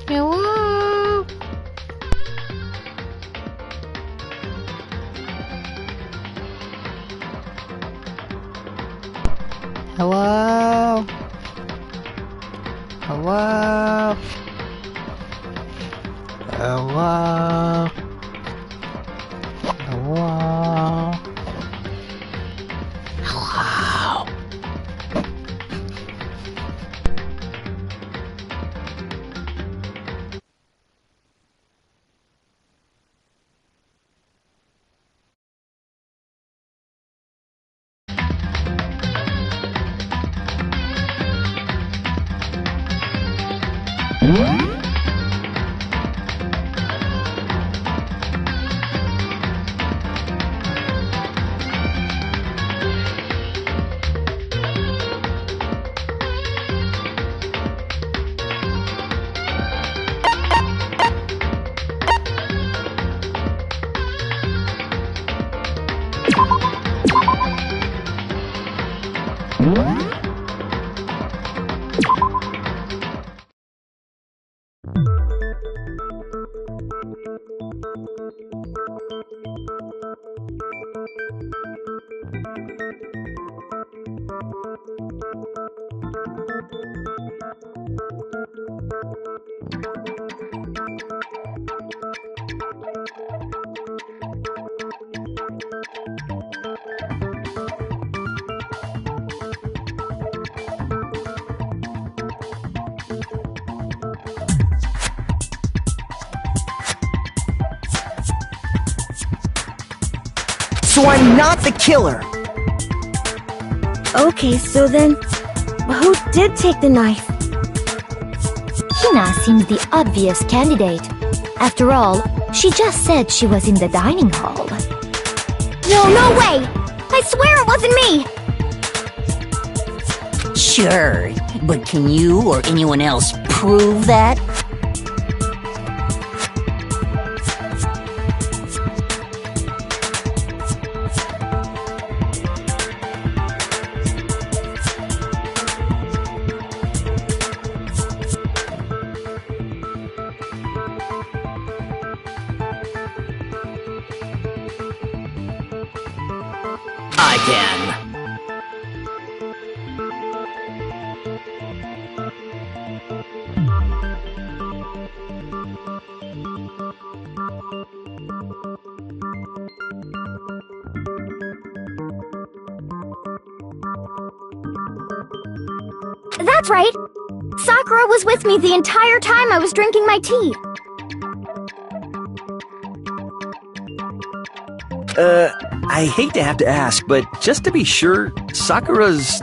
Hello? Hello? Hello? Hello? Hello? Hello? So I'm not the killer! Okay, so then, who did take the knife? Hina seems the obvious candidate. After all, she just said she was in the dining hall. No way! I swear it wasn't me! Sure, but can you or anyone else prove that? I can. That's right! Sakura was with me the entire time I was drinking my tea. I hate to have to ask, but just to be sure, Sakura's...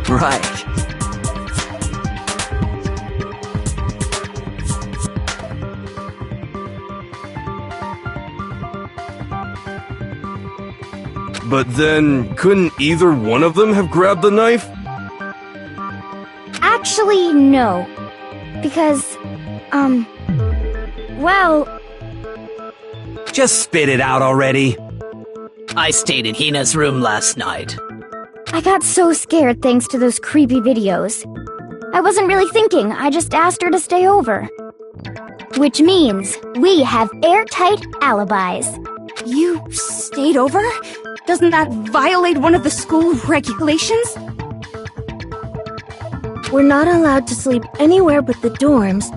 Right. But then, couldn't either one of them have grabbed the knife? Actually, no. Because, well... Just spit it out already. I stayed in Hina's room last night. I got so scared thanks to those creepy videos. I wasn't really thinking, I just asked her to stay over. Which means we have airtight alibis. You stayed over? Doesn't that violate one of the school regulations? We're not allowed to sleep anywhere but the dorms,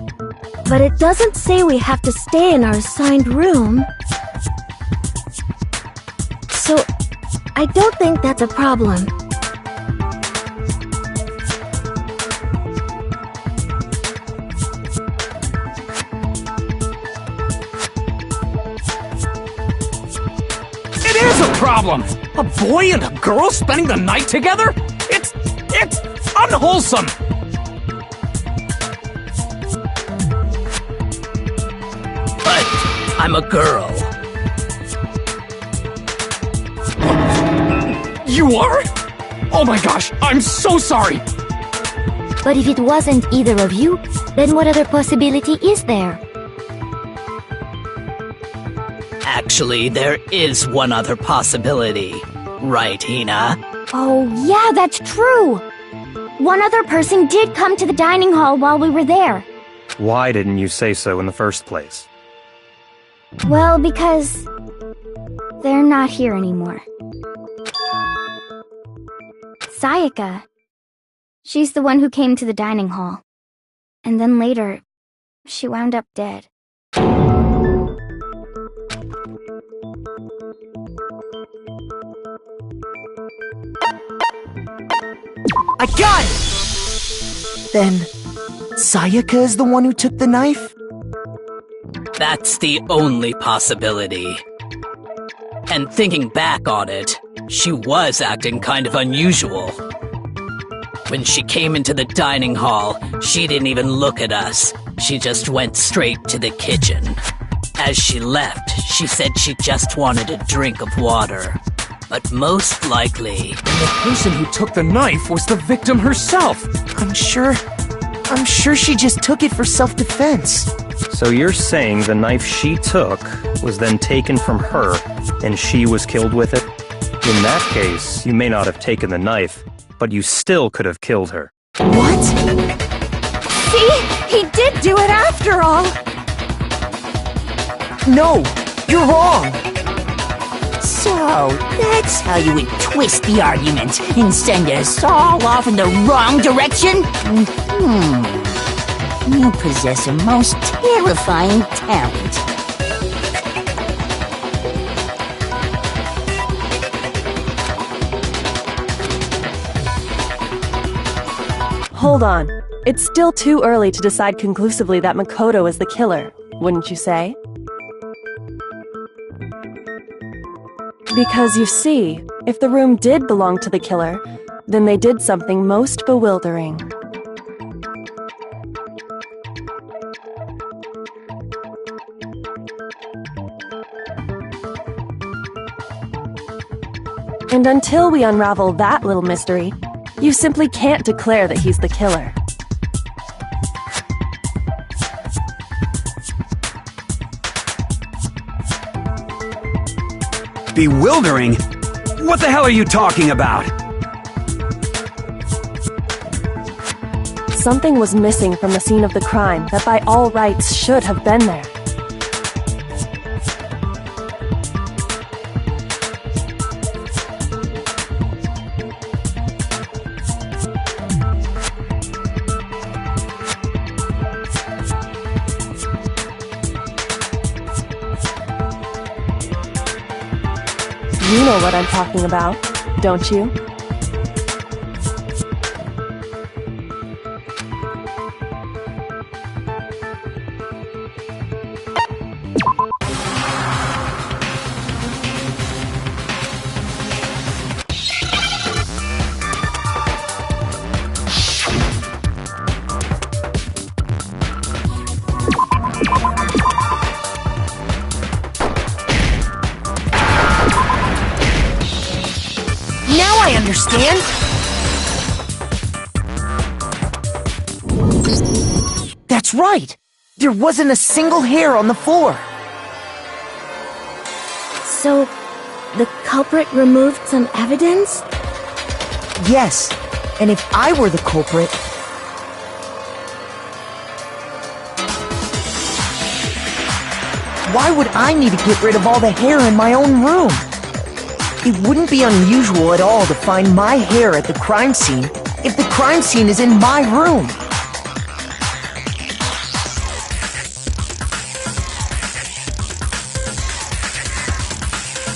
but it doesn't say we have to stay in our assigned room. So, I don't think that's a problem. problem? A boy and a girl spending the night together? It's unwholesome! But I'm a girl. You are? Oh my gosh, I'm so sorry! But if it wasn't either of you, then what other possibility is there? Actually, there is one other possibility. Right, Hina? Oh, yeah, that's true. One other person did come to the dining hall while we were there. Why didn't you say so in the first place? Well, because they're not here anymore. Sayaka. She's the one who came to the dining hall. And then later, she wound up dead. I got it! Then, Sayaka is the one who took the knife? That's the only possibility. And thinking back on it, she was acting kind of unusual. When she came into the dining hall, she didn't even look at us. She just went straight to the kitchen. As she left, she said she just wanted a drink of water. But most likely... The person who took the knife was the victim herself! I'm sure she just took it for self-defense. So you're saying the knife she took was then taken from her, and she was killed with it? In that case, you may not have taken the knife, but you still could have killed her. What? See? He did do it after all! No! You're wrong! So, that's how you would twist the argument and send us all off in the wrong direction? You possess a most terrifying talent. Hold on. It's still too early to decide conclusively that Makoto is the killer, wouldn't you say? Because you see, if the room did belong to the killer, then they did something most bewildering. And until we unravel that little mystery, you simply can't declare that he's the killer. Bewildering? What the hell are you talking about? Something was missing from the scene of the crime that by all rights should have been there. You know what I'm talking about, don't you? Now I understand! That's right! There wasn't a single hair on the floor! So, the culprit removed some evidence? Yes, and if I were the culprit... why would I need to get rid of all the hair in my own room? It wouldn't be unusual at all to find my hair at the crime scene if the crime scene is in my room.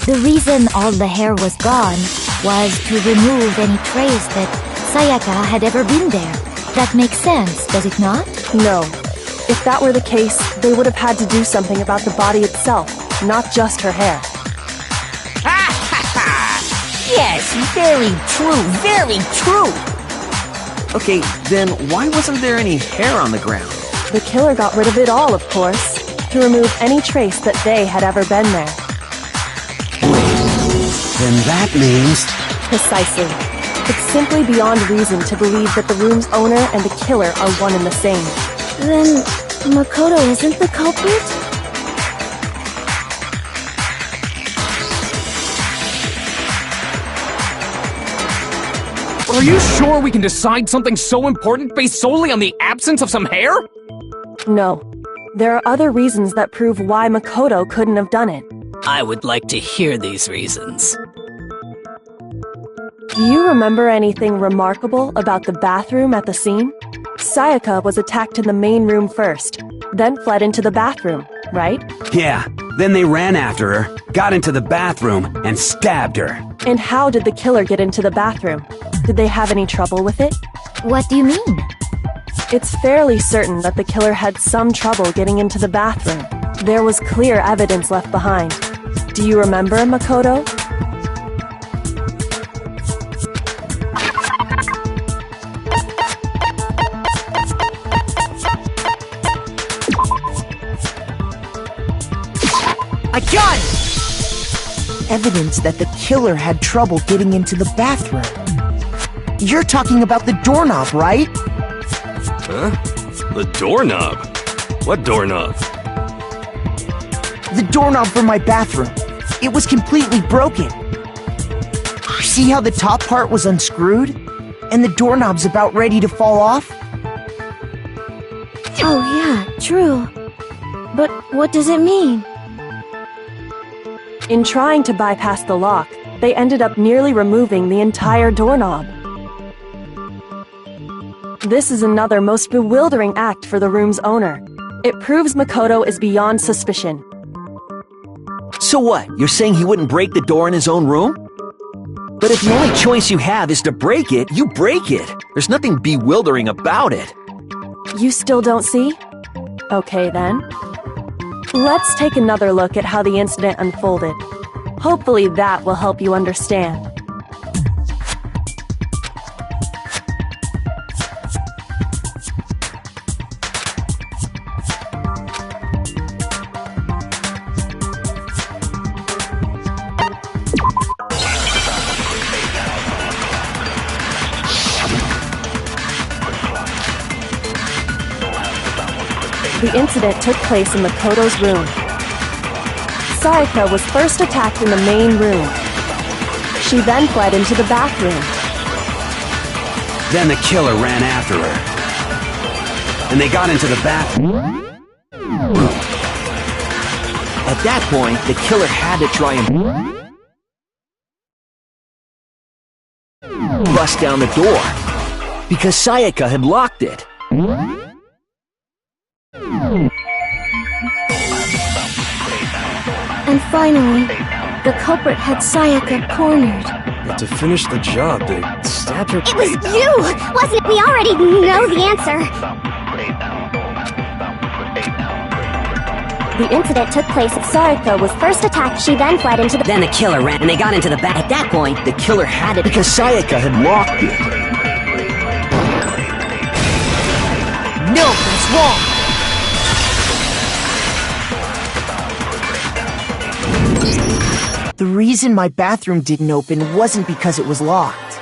The reason all the hair was gone was to remove any trace that Sayaka had ever been there. That makes sense, does it not? No. If that were the case, they would have had to do something about the body itself, not just her hair. Yes, very true, very true. Okay, then why wasn't there any hair on the ground? The killer got rid of it all, of course, to remove any trace that they had ever been there. Then that means... Precisely. It's simply beyond reason to believe that the room's owner and the killer are one and the same. Then Makoto isn't the culprit? Are you sure we can decide something so important based solely on the absence of some hair? No. There are other reasons that prove why Makoto couldn't have done it. I would like to hear these reasons. Do you remember anything remarkable about the bathroom at the scene? Sayaka was attacked in the main room first, then fled into the bathroom, right? Yeah, then they ran after her, got into the bathroom, and stabbed her. And how did the killer get into the bathroom? Did they have any trouble with it? What do you mean? It's fairly certain that the killer had some trouble getting into the bathroom. There was clear evidence left behind. Do you remember, Makoto? I got it! Evidence that the killer had trouble getting into the bathroom. You're talking about the doorknob, right? Huh? The doorknob? What doorknob? The doorknob for my bathroom. It was completely broken. See how the top part was unscrewed? And the doorknob's about ready to fall off? Oh yeah, true. But what does it mean? In trying to bypass the lock, they ended up nearly removing the entire doorknob. This is another most bewildering act for the room's owner. It proves Makoto is beyond suspicion. So what? You're saying he wouldn't break the door in his own room? But if the only choice you have is to break it, you break it. There's nothing bewildering about it. You still don't see? Okay then. Let's take another look at how the incident unfolded. Hopefully that will help you understand. The incident took place in Makoto's room. Sayaka was first attacked in the main room. She then fled into the bathroom. Then the killer ran after her. And they got into the bathroom. At that point, the killer had to try and bust down the door, because Sayaka had locked it. And finally, the culprit had Sayaka cornered. But to finish the job, they stabbed her. It was you! Wasn't it? We already know the answer! The incident took place. Sayaka was first attacked. She then fled into the... Then the killer ran and they got into the bath. At that point, The killer had it because Sayaka had locked it. no, that's wrong! The reason my bathroom didn't open wasn't because it was locked.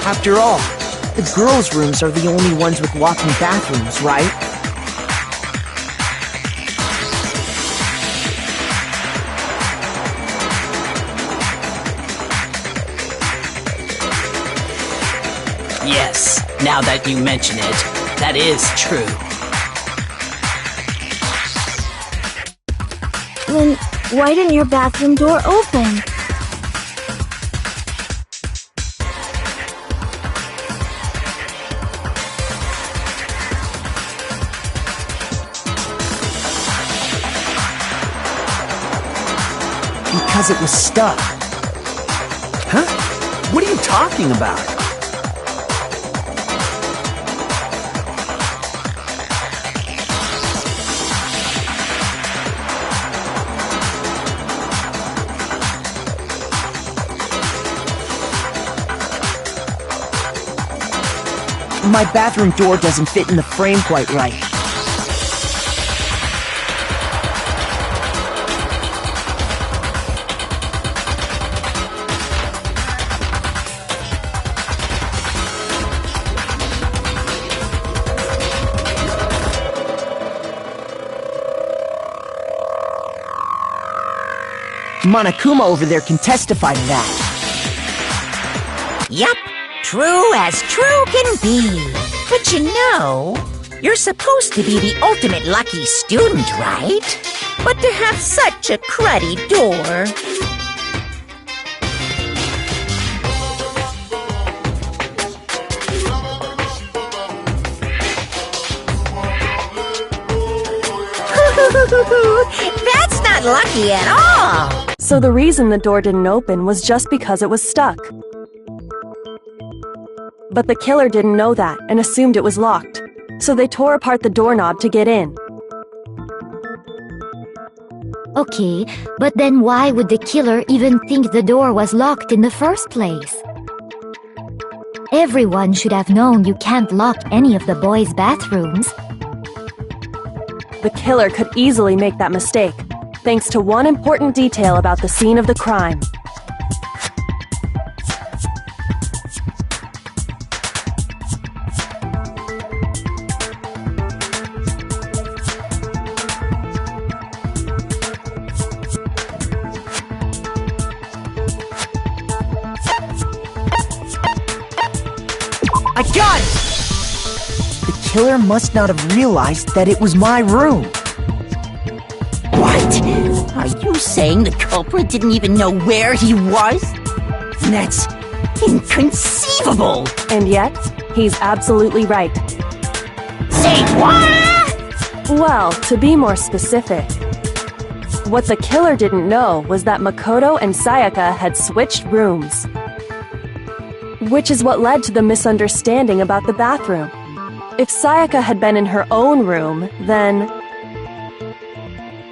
After all, the girls' rooms are the only ones with walk-in bathrooms, right? Yes, now that you mention it, that is true. Then why didn't your bathroom door open? Because it was stuck. Huh? What are you talking about? My bathroom door doesn't fit in the frame quite right. Monokuma over there can testify to that. Yup, true as true can be. But you know, you're supposed to be the ultimate lucky student, right? But to have such a cruddy door. That's not lucky at all! So the reason the door didn't open was just because it was stuck. But the killer didn't know that and assumed it was locked, so they tore apart the doorknob to get in. Okay, but then why would the killer even think the door was locked in the first place? Everyone should have known you can't lock any of the boys' bathrooms. The killer could easily make that mistake, thanks to one important detail about the scene of the crime. I got it! The killer must not have realized that it was my room. What? Are you saying the culprit didn't even know where he was? That's inconceivable! And yet, he's absolutely right. Say what? Well, to be more specific, what the killer didn't know was that Makoto and Sayaka had switched rooms. Which is what led to the misunderstanding about the bathroom. If Sayaka had been in her own room, then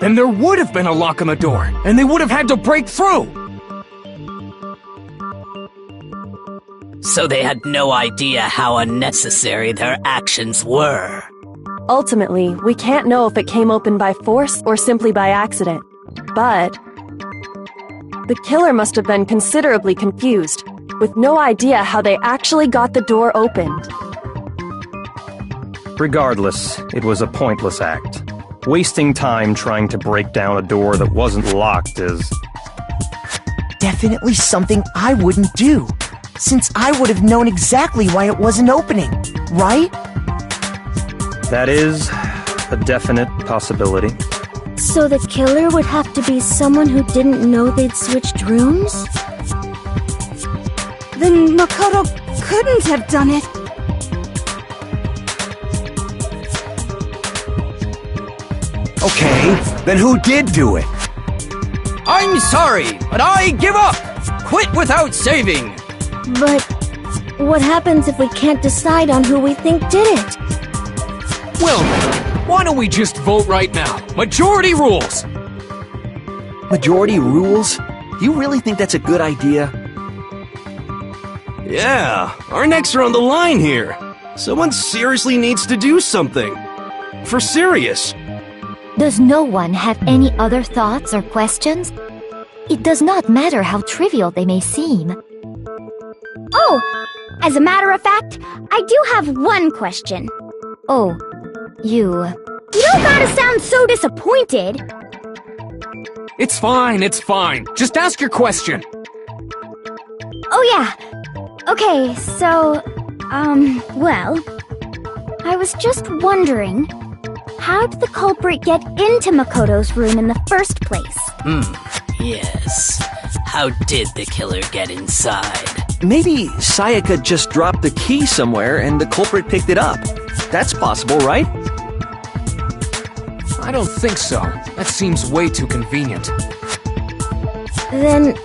there would have been a lock on the door, and they would have had to break through! So they had no idea how unnecessary their actions were. Ultimately, we can't know if it came open by force or simply by accident. But the killer must have been considerably confused, with no idea how they actually got the door opened. Regardless, it was a pointless act. Wasting time trying to break down a door that wasn't locked is Definitely something I wouldn't do, since I would have known exactly why it wasn't opening, right? That is a definite possibility. So the killer would have to be someone who didn't know they'd switched rooms? Then Makoto couldn't have done it. Okay, then who did do it? I'm sorry, but I give up! Quit without saving! But what happens if we can't decide on who we think did it? Well, why don't we just vote right now? Majority rules! Majority rules? You really think that's a good idea? Yeah, our necks are on the line here. Someone seriously needs to do something. For serious. Does no one have any other thoughts or questions? It does not matter how trivial they may seem. Oh, As a matter of fact, I do have one question. Oh, you. You don't gotta sound so disappointed. It's fine, it's fine. Just ask your question. Oh yeah. Okay, so, well, I was just wondering, how did the culprit get into Makoto's room in the first place? Yes. How did the killer get inside? Maybe Sayaka just dropped the key somewhere and the culprit picked it up. That's possible, right? I don't think so. That seems way too convenient. Then,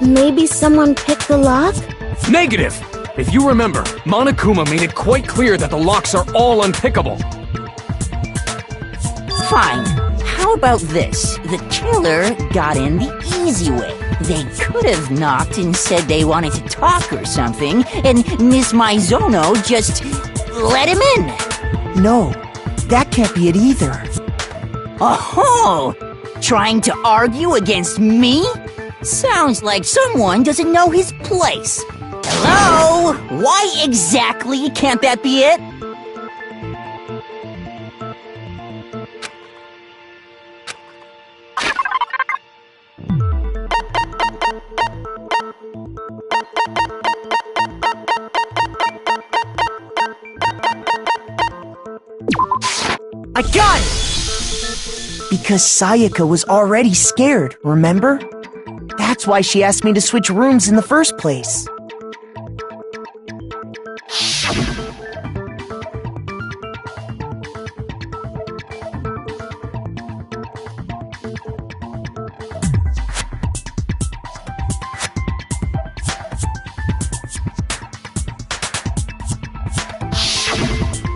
maybe someone picked the lock? Negative! If you remember, Monokuma made it quite clear that the locks are all unpickable. Fine. How about this? The killer got in the easy way. They could have knocked and said they wanted to talk or something, and Miss Maizono just let him in. No, that can't be it either. Oh, trying to argue against me? Sounds like someone doesn't know his place. Hello? Why exactly can't that be it? I got it! Because Sayaka was already scared, remember? That's why she asked me to switch rooms in the first place.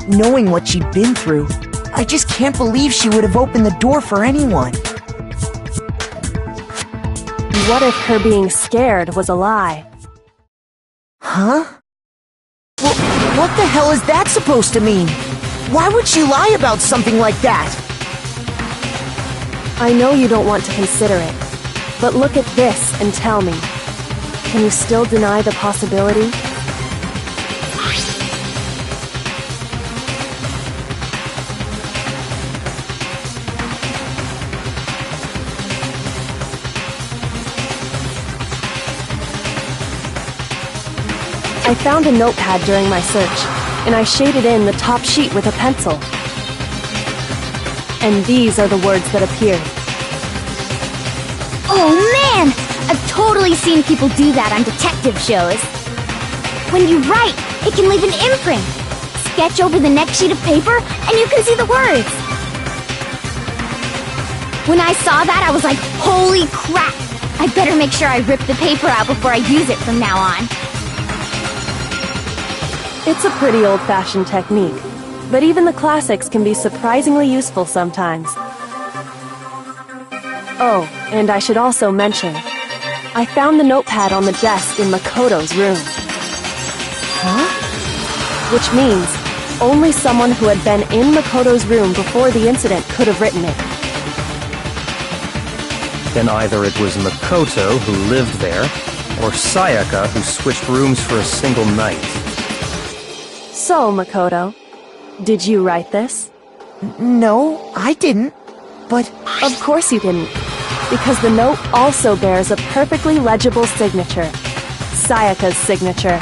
Knowing what she'd been through, I just can't believe she would have opened the door for anyone. What if her being scared was a lie? Huh? Well, what the hell is that supposed to mean? Why would she lie about something like that? I know you don't want to consider it, but look at this and tell me. Can you still deny the possibility? I found a notepad during my search, and I shaded in the top sheet with a pencil. And these are the words that appeared. Oh man! I've totally seen people do that on detective shows. When you write, it can leave an imprint. Sketch over the next sheet of paper, and you can see the words. When I saw that, I was like, holy crap! I better make sure I rip the paper out before I use it from now on. It's a pretty old-fashioned technique, but even the classics can be surprisingly useful sometimes. Oh, and I should also mention, I found the notepad on the desk in Makoto's room. Huh? Which means only someone who had been in Makoto's room before the incident could have written it. Then either it was Makoto who lived there, or Sayaka who switched rooms for a single night. So, Makoto, did you write this? No, I didn't. But of course you didn't, because the note also bears a perfectly legible signature. Sayaka's signature.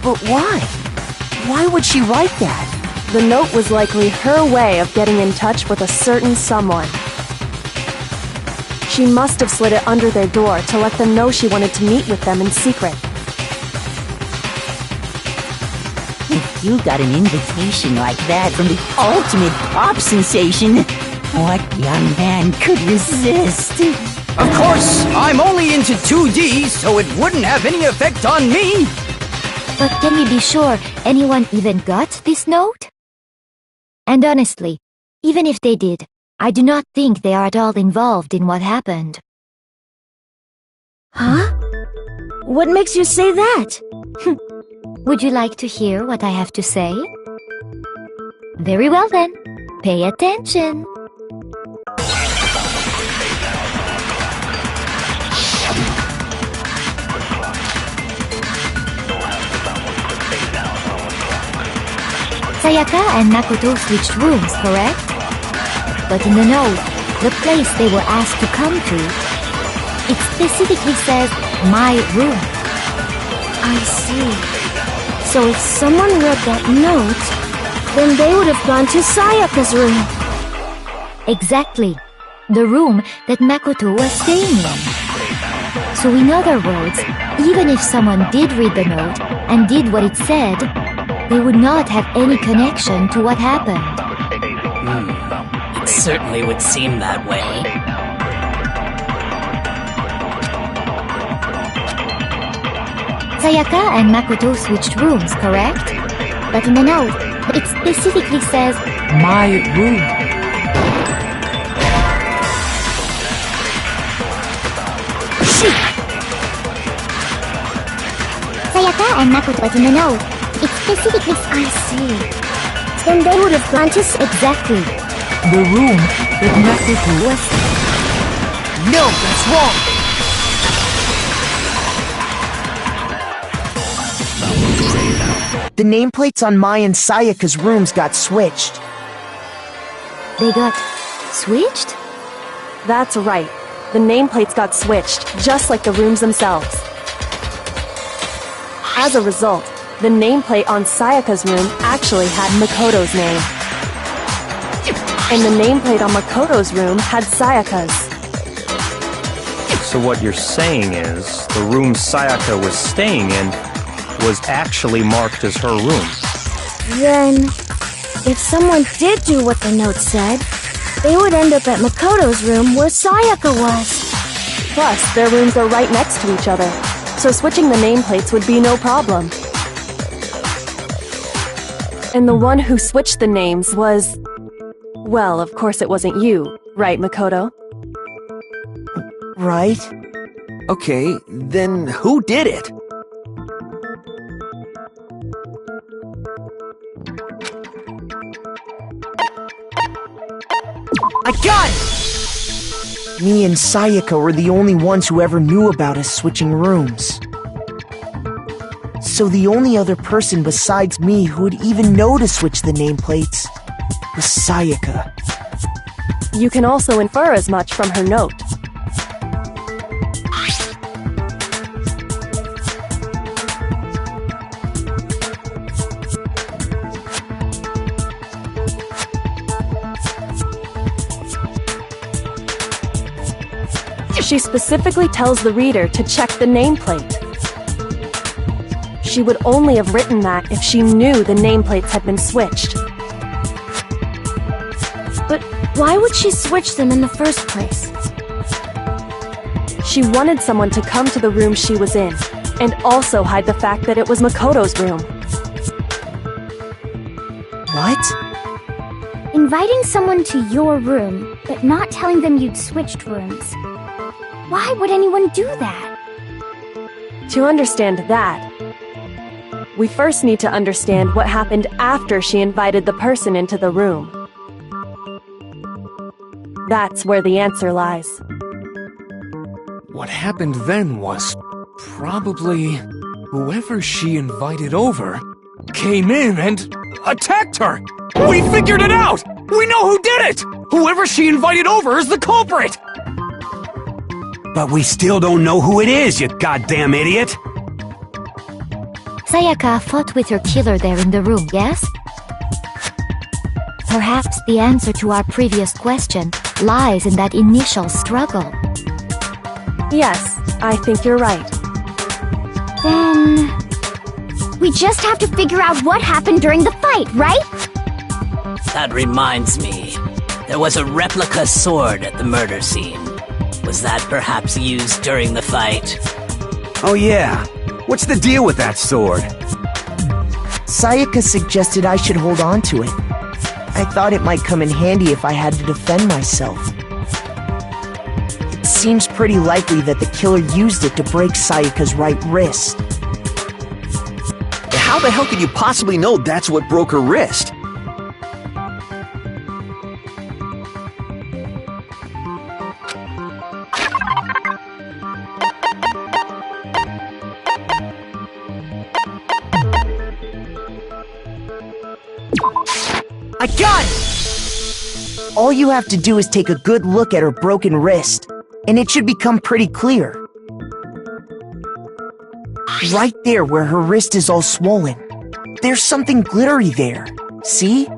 But why? Why would she write that? The note was likely her way of getting in touch with a certain someone. She must have slid it under their door to let them know she wanted to meet with them in secret. If you got an invitation like that from the ultimate pop sensation, what young man could resist? Of course, I'm only into 2D, so it wouldn't have any effect on me! But can we be sure anyone even got this note? And honestly, even if they did, I do not think they are at all involved in what happened. Huh? What makes you say that? Would you like to hear what I have to say? Very well then, pay attention. Sayaka and Makoto switched rooms, correct? But in the note, the place they were asked to come to, it specifically says, my room. I see. So if someone read that note, then they would have gone to Sayaka's room. Exactly. The room that Makoto was staying in. So in other words, even if someone did read the note and did what it said, they would not have any connection to what happened. It certainly would seem that way. Sayaka and Makoto switched rooms, correct? But in the note, it specifically says, my room. Sayaka and Makoto, but in the note, it specifically... I see. Then they would have gone to... Exactly. The room that Makoto was... No, that's wrong! The nameplates on Mai and Sayaka's rooms got switched. They got switched? That's right. The nameplates got switched, just like the rooms themselves. As a result, the nameplate on Sayaka's room actually had Makoto's name. And the nameplate on Makoto's room had Sayaka's. So what you're saying is, the room Sayaka was staying in was actually marked as her room. Then, if someone did do what the note said, they would end up at Makoto's room where Sayaka was. Plus, their rooms are right next to each other, so switching the nameplates would be no problem. And the one who switched the names was... Well, of course it wasn't you, right, Makoto? Right? Okay, then who did it? I got it! Me and Sayaka were the only ones who ever knew about us switching rooms. So the only other person besides me who would even know to switch the nameplates was Sayaka. You can also infer as much from her note. She specifically tells the reader to check the nameplate. She would only have written that if she knew the nameplates had been switched. But why would she switch them in the first place? She wanted someone to come to the room she was in, and also hide the fact that it was Makoto's room. What? Inviting someone to your room, but not telling them you'd switched rooms. Why would anyone do that? To understand that, we first need to understand what happened after she invited the person into the room. That's where the answer lies. What happened then was probably whoever she invited over came in and attacked her! We figured it out! We know who did it! Whoever she invited over is the culprit! But we still don't know who it is, you goddamn idiot! Sayaka fought with her killer there in the room, yes? Perhaps the answer to our previous question lies in that initial struggle. Yes, I think you're right. Then... we just have to figure out what happened during the fight, right? That reminds me. There was a replica sword at the murder scene. Was that perhaps used during the fight? Oh yeah. What's the deal with that sword? Sayaka suggested I should hold on to it. I thought it might come in handy if I had to defend myself. It seems pretty likely that the killer used it to break Sayaka's right wrist. How the hell could you possibly know that's what broke her wrist? gun! All you have to do is take a good look at her broken wrist, and it should become pretty clear. Right there where her wrist is all swollen. There's something glittery there. See?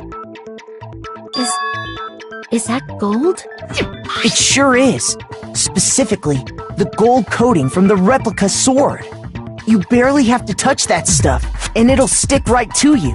Is that gold? It sure is. Specifically, the gold coating from the replica sword. You barely have to touch that stuff, and it'll stick right to you.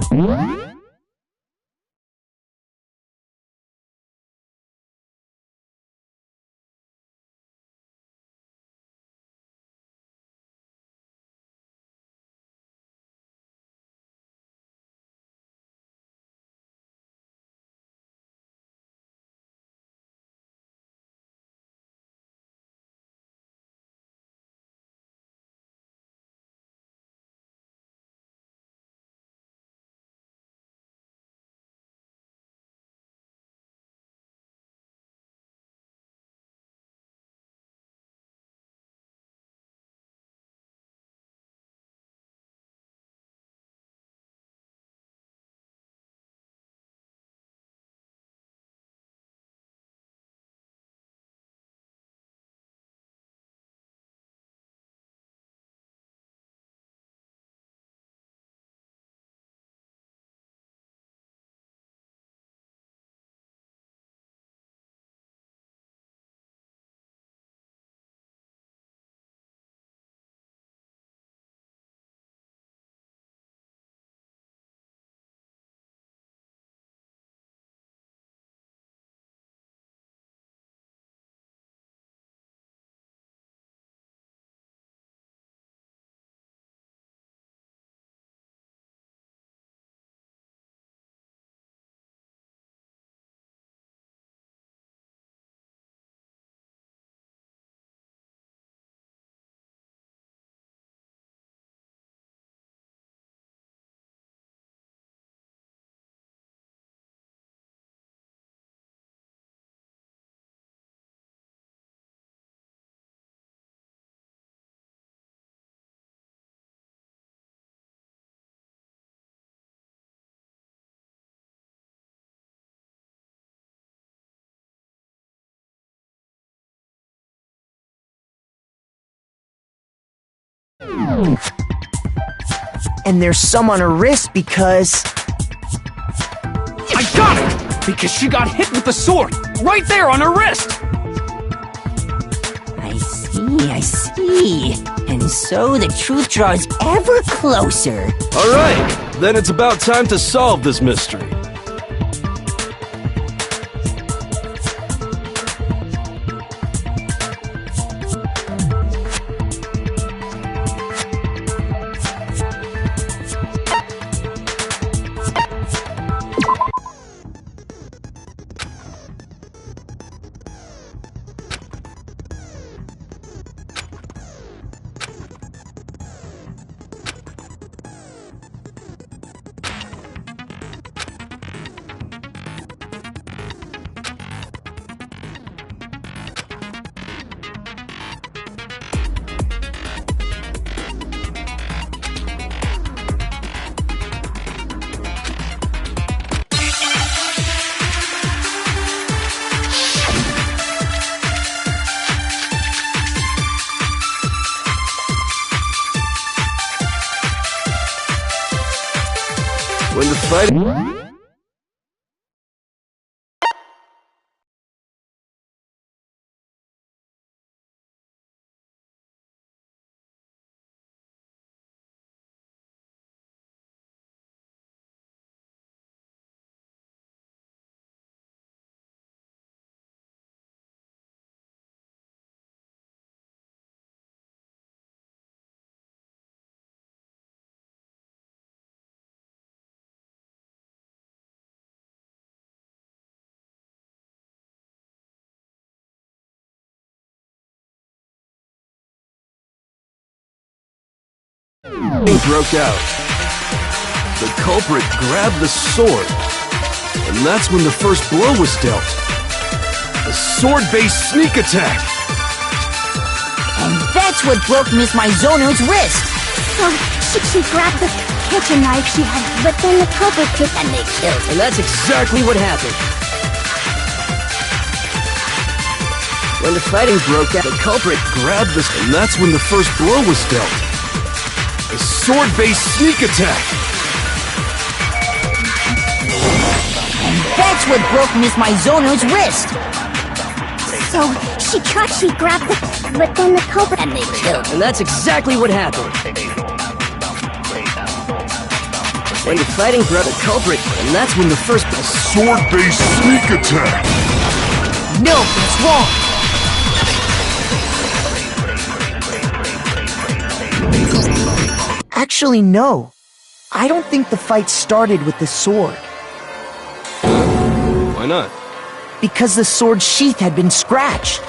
And there's some on her wrist because... I got it! Because she got hit with the sword! Right there on her wrist! I see. And so the truth draws ever closer. Alright, then it's about time to solve this mystery. When the fight... broke out. The culprit grabbed the sword, and that's when the first blow was dealt. A sword-based sneak attack! And that's what broke Miss Mizono's wrist! So, she grabbed the kitchen knife she had, but then the culprit took and they killed her. And that's exactly what happened. When the fighting broke out, the culprit Grabbed this, and that's when the first blow was dealt. A sword-based sneak attack. That's what broke Miss Maizono's wrist. So she grabbed the, but then the culprit and they killed her. And that's exactly what happened. When the fighting broke, the culprit, and that's when the first Sword-based sneak attack. No, it's wrong. Actually, no. I don't think the fight started with the sword. Why not? Because the sword's sheath had been scratched.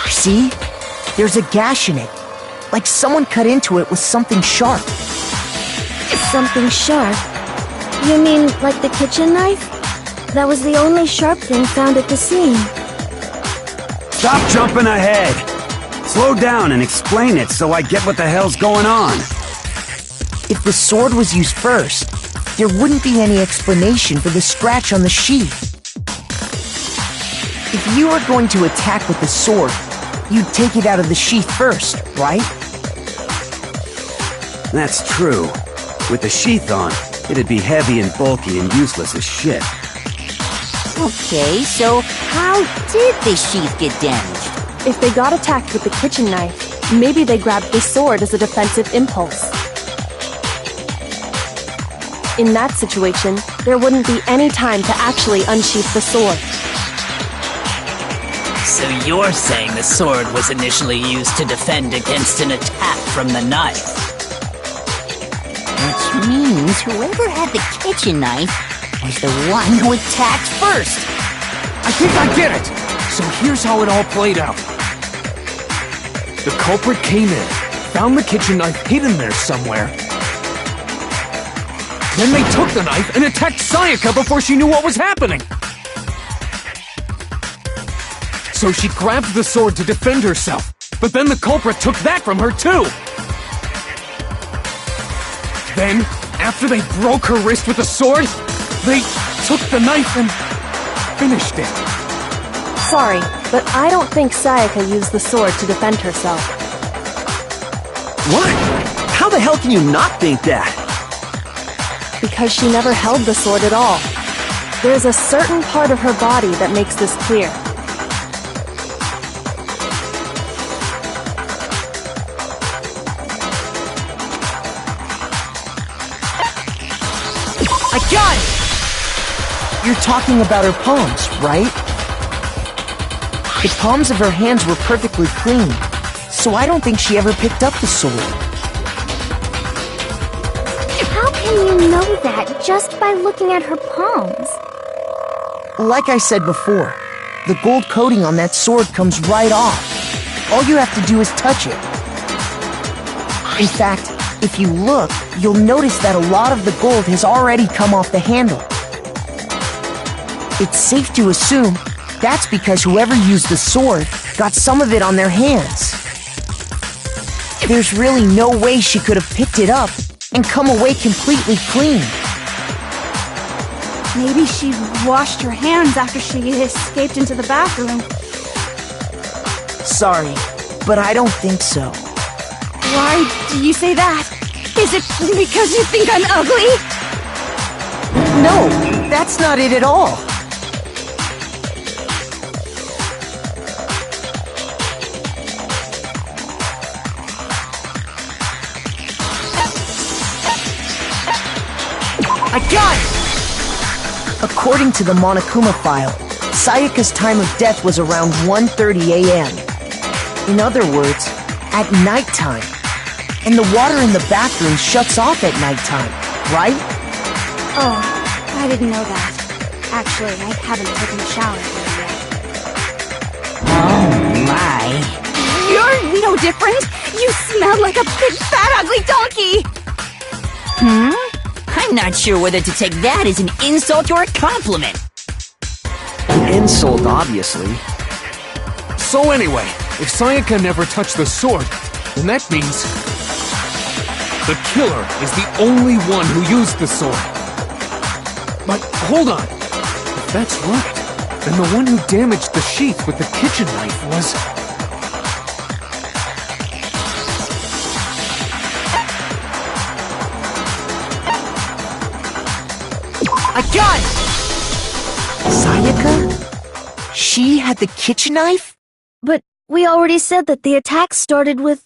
See? There's a gash in it. Like someone cut into it with something sharp. Something sharp? You mean like the kitchen knife? That was the only sharp thing found at the scene. Stop jumping ahead! Slow down and explain it so I get what the hell's going on. If the sword was used first, there wouldn't be any explanation for the scratch on the sheath. If you were going to attack with the sword, you'd take it out of the sheath first, right? That's true. With the sheath on, it'd be heavy and bulky and useless as shit. Okay, so how did the sheath get damaged? If they got attacked with the kitchen knife, Maybe they grabbed the sword as a defensive impulse. In that situation, there wouldn't be any time to actually unsheath the sword. So you're saying the sword was initially used to defend against an attack from the knife? Which means whoever had the kitchen knife was the one who attacked first. I think I get it! So here's how it all played out. The culprit came in, found the kitchen knife hidden there somewhere. Then they took the knife and attacked Sayaka before she knew what was happening. So she grabbed the sword to defend herself, but then the culprit took that from her too. Then, after they broke her wrist with the sword, they took the knife and finished it. Sorry, but I don't think Sayaka used the sword to defend herself. What? How the hell can you not think that? Because she never held the sword at all. There's a certain part of her body that makes this clear. I got it! You're talking about her palms, right? The palms of her hands were perfectly clean, so I don't think she ever picked up the sword. How can you know that just by looking at her palms? Like I said before, the gold coating on that sword comes right off. All you have to do is touch it. In fact, if you look, you'll notice that a lot of the gold has already come off the handle. It's safe to assume that's because whoever used the sword got some of it on their hands. There's really no way she could have picked it up and come away completely clean. Maybe she washed her hands after she escaped into the bathroom. Sorry, but I don't think so. Why do you say that? Is it because you think I'm ugly? No, that's not it at all. I got it! According to the Monokuma file, Sayaka's time of death was around 1:30 a.m. In other words, at nighttime. And the water in the bathroom shuts off at nighttime, right? Oh, I didn't know that. Actually, I haven't taken a shower yet. Oh my. You're no different! You smell like a big fat ugly donkey! I'm not sure whether to take that as an insult or a compliment. Insult, obviously. So anyway, if Sayaka never touched the sword, then that means the killer is the only one who used the sword. But hold on. If that's right, then the one who damaged the sheath with the kitchen knife was... I got it! Sayaka? She had the kitchen knife? But we already said that the attack started with...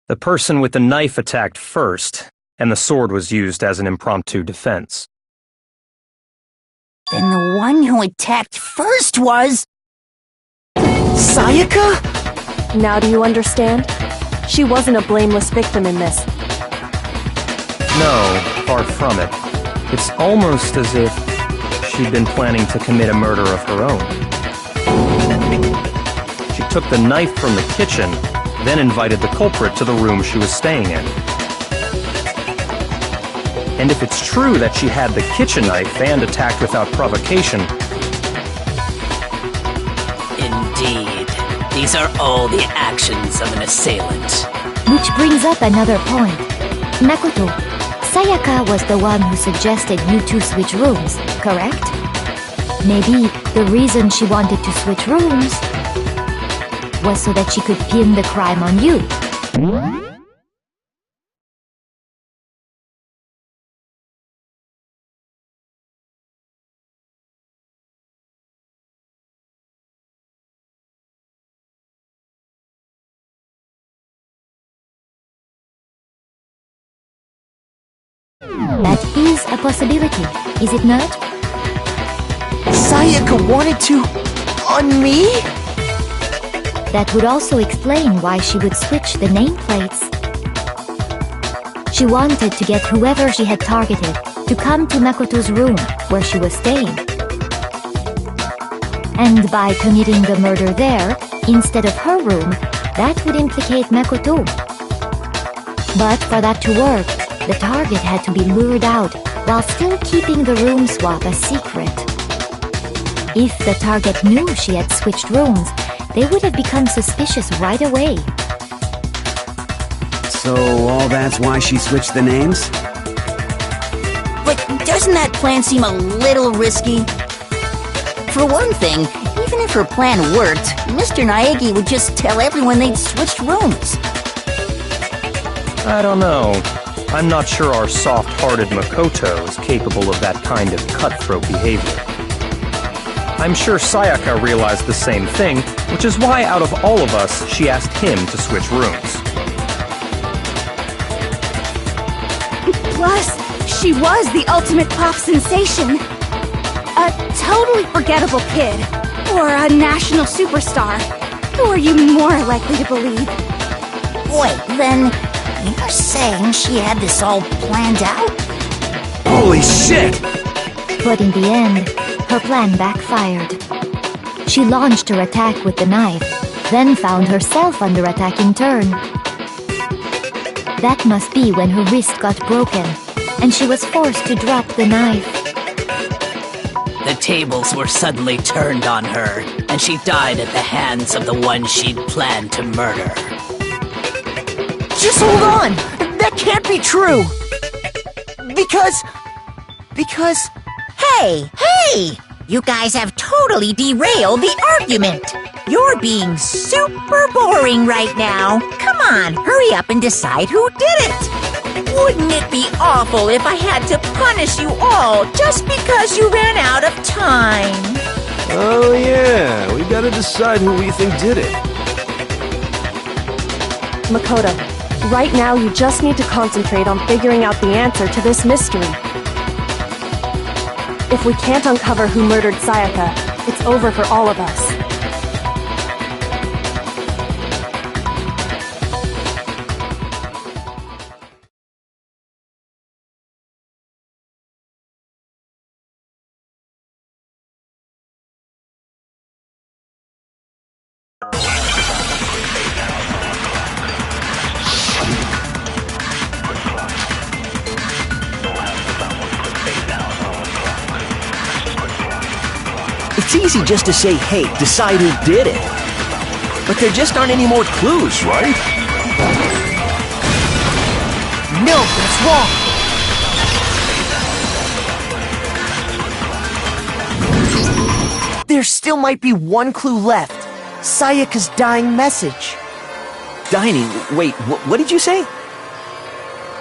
The person with the knife attacked first, and the sword was used as an impromptu defense. Then the one who attacked first was... Sayaka? Now do you understand? She wasn't a blameless victim in this. No, far from it. It's almost as if she'd been planning to commit a murder of her own. She took the knife from the kitchen, then invited the culprit to the room she was staying in. And if it's true that she had the kitchen knife and attacked without provocation... Indeed. These are all the actions of an assailant. Which brings up another point. Makoto, Sayaka was the one who suggested you two switch rooms, correct? Maybe the reason she wanted to switch rooms was so that she could pin the crime on you. That is a possibility, is it not? Sayaka wanted to... on me? That would also explain why she would switch the nameplates. She wanted to get whoever she had targeted to come to Makoto's room where she was staying. And by committing the murder there, instead of her room, that would implicate Makoto. But for that to work, the target had to be lured out while still keeping the room swap a secret. If the target knew she had switched rooms, they would have become suspicious right away. So all that's why she switched the names? But doesn't that plan seem a little risky? For one thing, even if her plan worked, Mr. Naegi would just tell everyone they'd switched rooms. I don't know. I'm not sure our soft-hearted Makoto is capable of that kind of cutthroat behavior. I'm sure Sayaka realized the same thing, which is why out of all of us, she asked him to switch rooms. Plus, she was the ultimate pop sensation. A totally forgettable kid. Or a national superstar. Who are you more likely to believe? Wait, then you're saying she had this all planned out? Holy shit! But in the end, her plan backfired. She launched her attack with the knife, then found herself under attack in turn. That must be when her wrist got broken, and she was forced to drop the knife. The tables were suddenly turned on her, and she died at the hands of the one she'd planned to murder. Just hold on! That can't be true! Because... Hey! You guys have totally derailed the argument! You're being super boring right now. Come on, hurry up and decide who did it! Wouldn't it be awful if I had to punish you all just because you ran out of time? Oh yeah, we gotta decide who we think did it. Makoto, right now you just need to concentrate on figuring out the answer to this mystery. If we can't uncover who murdered Sayaka, it's over for all of us. It's easy just to say, hey, decide who did it. But there just aren't any more clues, right? No, that's wrong! There still might be one clue left. Sayaka's dying message. Dining? Wait, what did you say?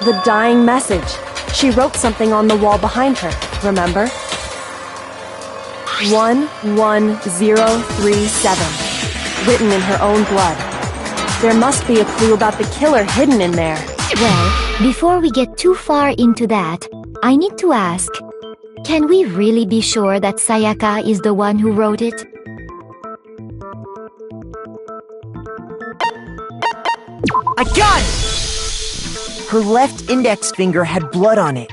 The dying message. She wrote something on the wall behind her, remember? 11037. Written in her own blood. There must be a clue about the killer hidden in there. Well, before we get too far into that, I need to ask, can we really be sure that Sayaka is the one who wrote it? I got it! Her left index finger had blood on it.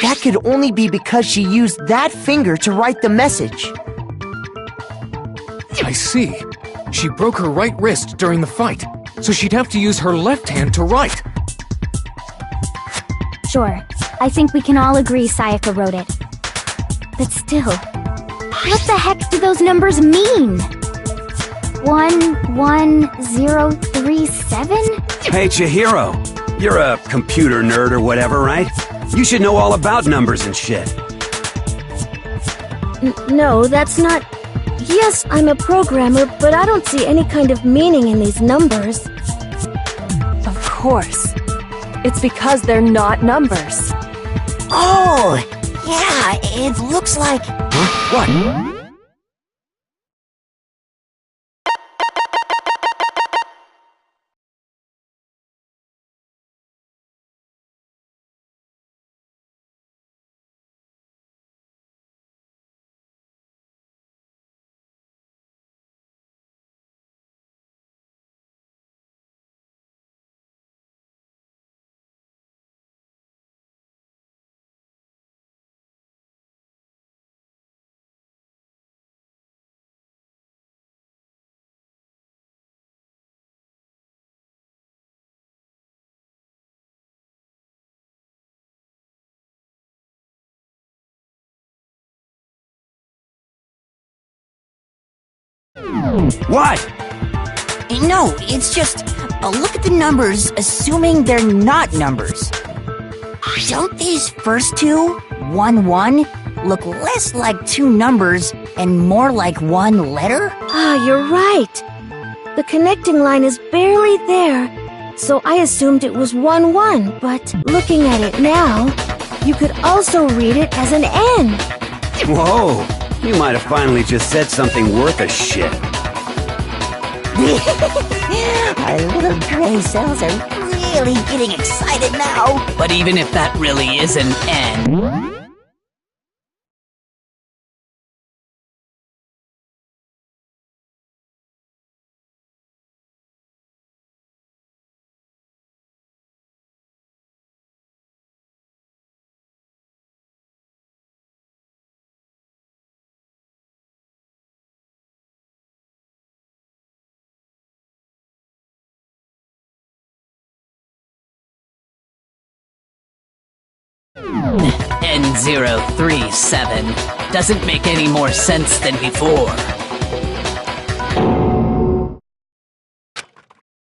That could only be because she used that finger to write the message. I see. She broke her right wrist during the fight, so she'd have to use her left hand to write. Sure, I think we can all agree Sayaka wrote it. But still, what the heck do those numbers mean? 11037? Hey, Chihiro. You're a computer nerd or whatever, right? You should know all about numbers and shit. No, that's not... Yes, I'm a programmer, but I don't see any kind of meaning in these numbers. Of course. It's because they're not numbers. Oh, yeah, it looks like... Huh? What? What? No, it's just look at the numbers, assuming they're not numbers. Don't these first two, 1, 1, look less like two numbers and more like one letter? Ah, you're right. The connecting line is barely there, so I assumed it was 1, 1, but looking at it now, you could also read it as an N. Whoa, you might have finally just said something worth a shit. Our little gray cells are really getting excited now. But even if that really is an N... N037 doesn't make any more sense than before.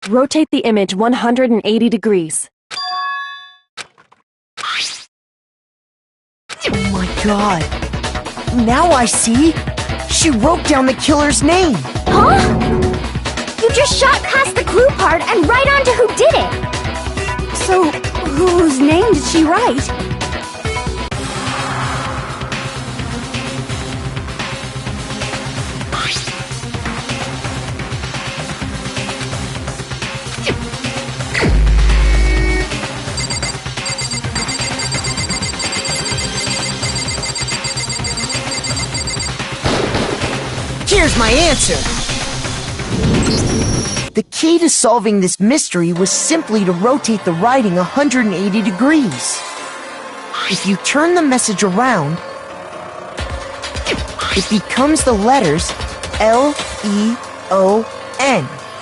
Rotate the image 180 degrees. Oh my god. Now I see. She wrote down the killer's name. Huh? You just shot past the clue part and right onto who did it. So, whose name did she write? Here's my answer. The key to solving this mystery was simply to rotate the writing 180 degrees. If you turn the message around, it becomes the letters L-E-O-N.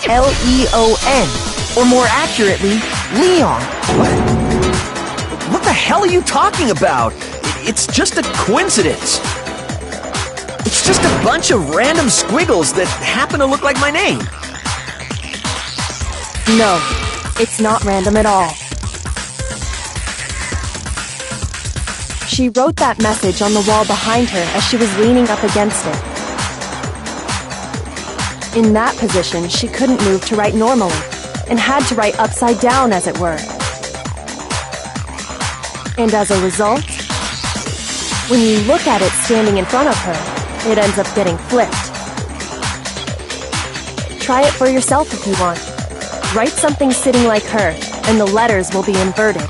L-E-O-N. Or more accurately, Leon. What the hell are you talking about? It's just a coincidence. It's just a bunch of random squiggles that happen to look like my name. No, it's not random at all. She wrote that message on the wall behind her as she was leaning up against it. In that position, she couldn't move to write normally, and had to write upside down, as it were. And as a result, when you look at it standing in front of her, it ends up getting flipped. Try it for yourself if you want. Write something sitting like her, and the letters will be inverted.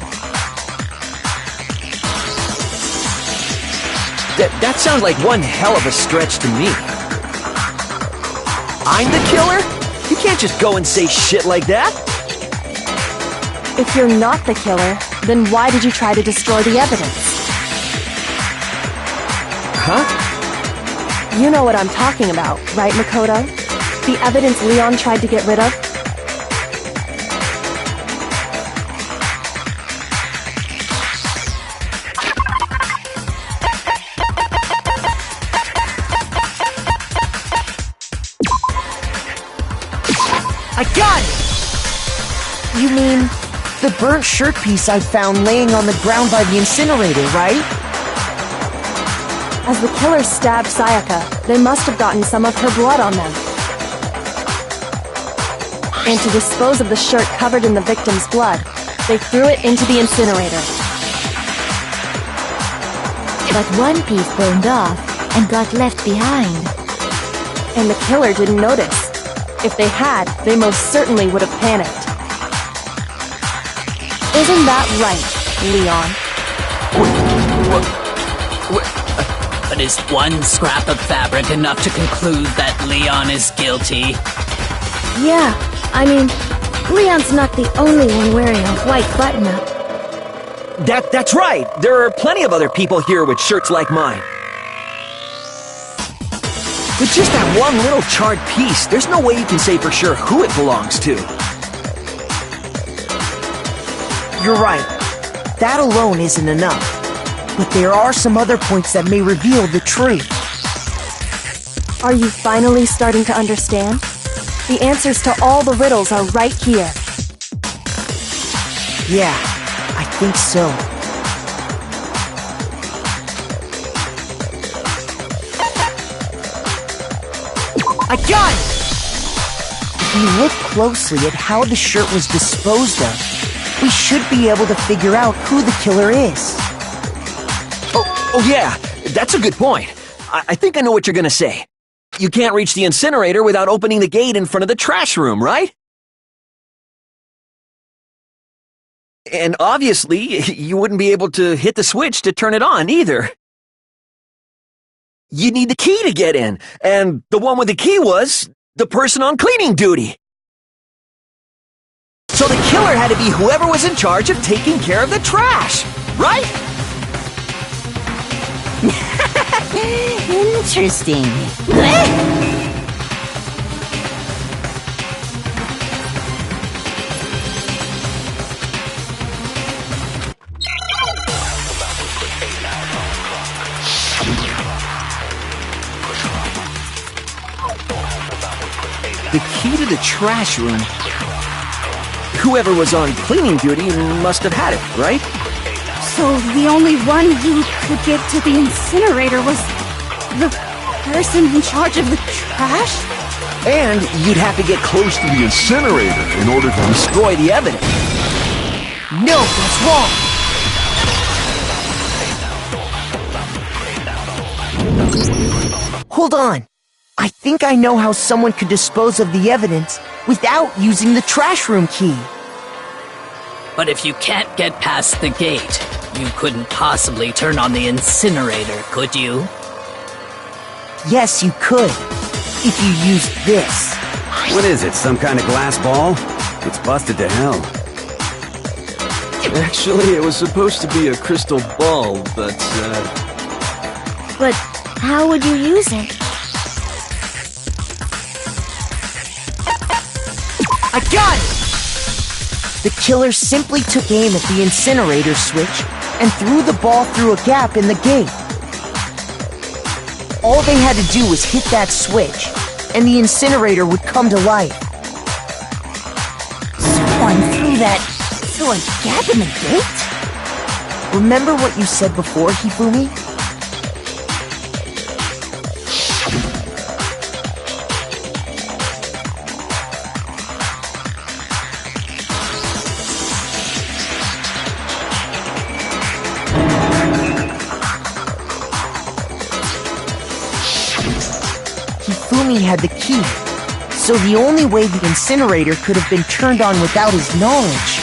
That sounds like one hell of a stretch to me. I'm the killer? You can't just go and say shit like that. If you're not the killer, then why did you try to destroy the evidence? Huh? You know what I'm talking about, right, Makoto? The evidence Leon tried to get rid of? I got it! You mean the burnt shirt piece I found laying on the ground by the incinerator, right? As the killer stabbed Sayaka, they must have gotten some of her blood on them. And to dispose of the shirt covered in the victim's blood, they threw it into the incinerator. But one piece burned off and got left behind. And the killer didn't notice. If they had, they most certainly would have panicked. Isn't that right, Leon? But is one scrap of fabric enough to conclude that Leon is guilty? Yeah, I mean, Leon's not the only one wearing a white button-up. That's right. There are plenty of other people here with shirts like mine. With just that one little charred piece, there's no way you can say for sure who it belongs to. You're right. That alone isn't enough. But there are some other points that may reveal the truth. Are you finally starting to understand? The answers to all the riddles are right here. Yeah, I think so. I got it! If we look closely at how the shirt was disposed of, we should be able to figure out who the killer is. Oh yeah, that's a good point. I think I know what you're gonna say. You can't reach the incinerator without opening the gate in front of the trash room, right? And obviously, you wouldn't be able to hit the switch to turn it on either. You need the key to get in, and the one with the key was the person on cleaning duty. So the killer had to be whoever was in charge of taking care of the trash, right? Interesting. The key to the trash room. Whoever was on cleaning duty must have had it, right? So the only one who could get to the incinerator was the person in charge of the trash? And you'd have to get close to the incinerator in order to destroy the evidence. No, that's wrong! Hold on. I think I know how someone could dispose of the evidence without using the trash room key. But if you can't get past the gate, you couldn't possibly turn on the incinerator, could you? Yes, you could. If you used this. What is it, some kind of glass ball? It's busted to hell. Actually, it was supposed to be a crystal ball, but, But how would you use it? I got it! The killer simply took aim at the incinerator switch and threw the ball through a gap in the gate. All they had to do was hit that switch, and the incinerator would come to life. Someone threw a gap in the gate? Remember what you said before, Hifumi? Hifumi had the key, so the only way the incinerator could have been turned on without his knowledge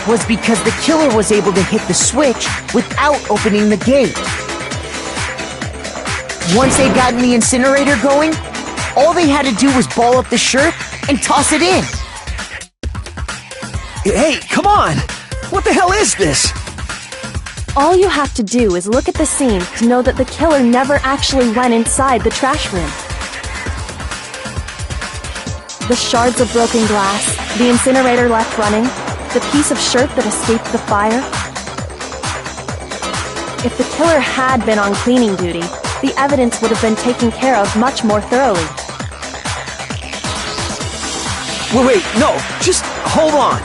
was because the killer was able to hit the switch without opening the gate. Once they'd gotten the incinerator going, all they had to do was ball up the shirt and toss it in. Hey, come on! What the hell is this? All you have to do is look at the scene to know that the killer never actually went inside the trash room. The shards of broken glass, the incinerator left running, the piece of shirt that escaped the fire. If the killer had been on cleaning duty, the evidence would have been taken care of much more thoroughly. Wait, no, just hold on.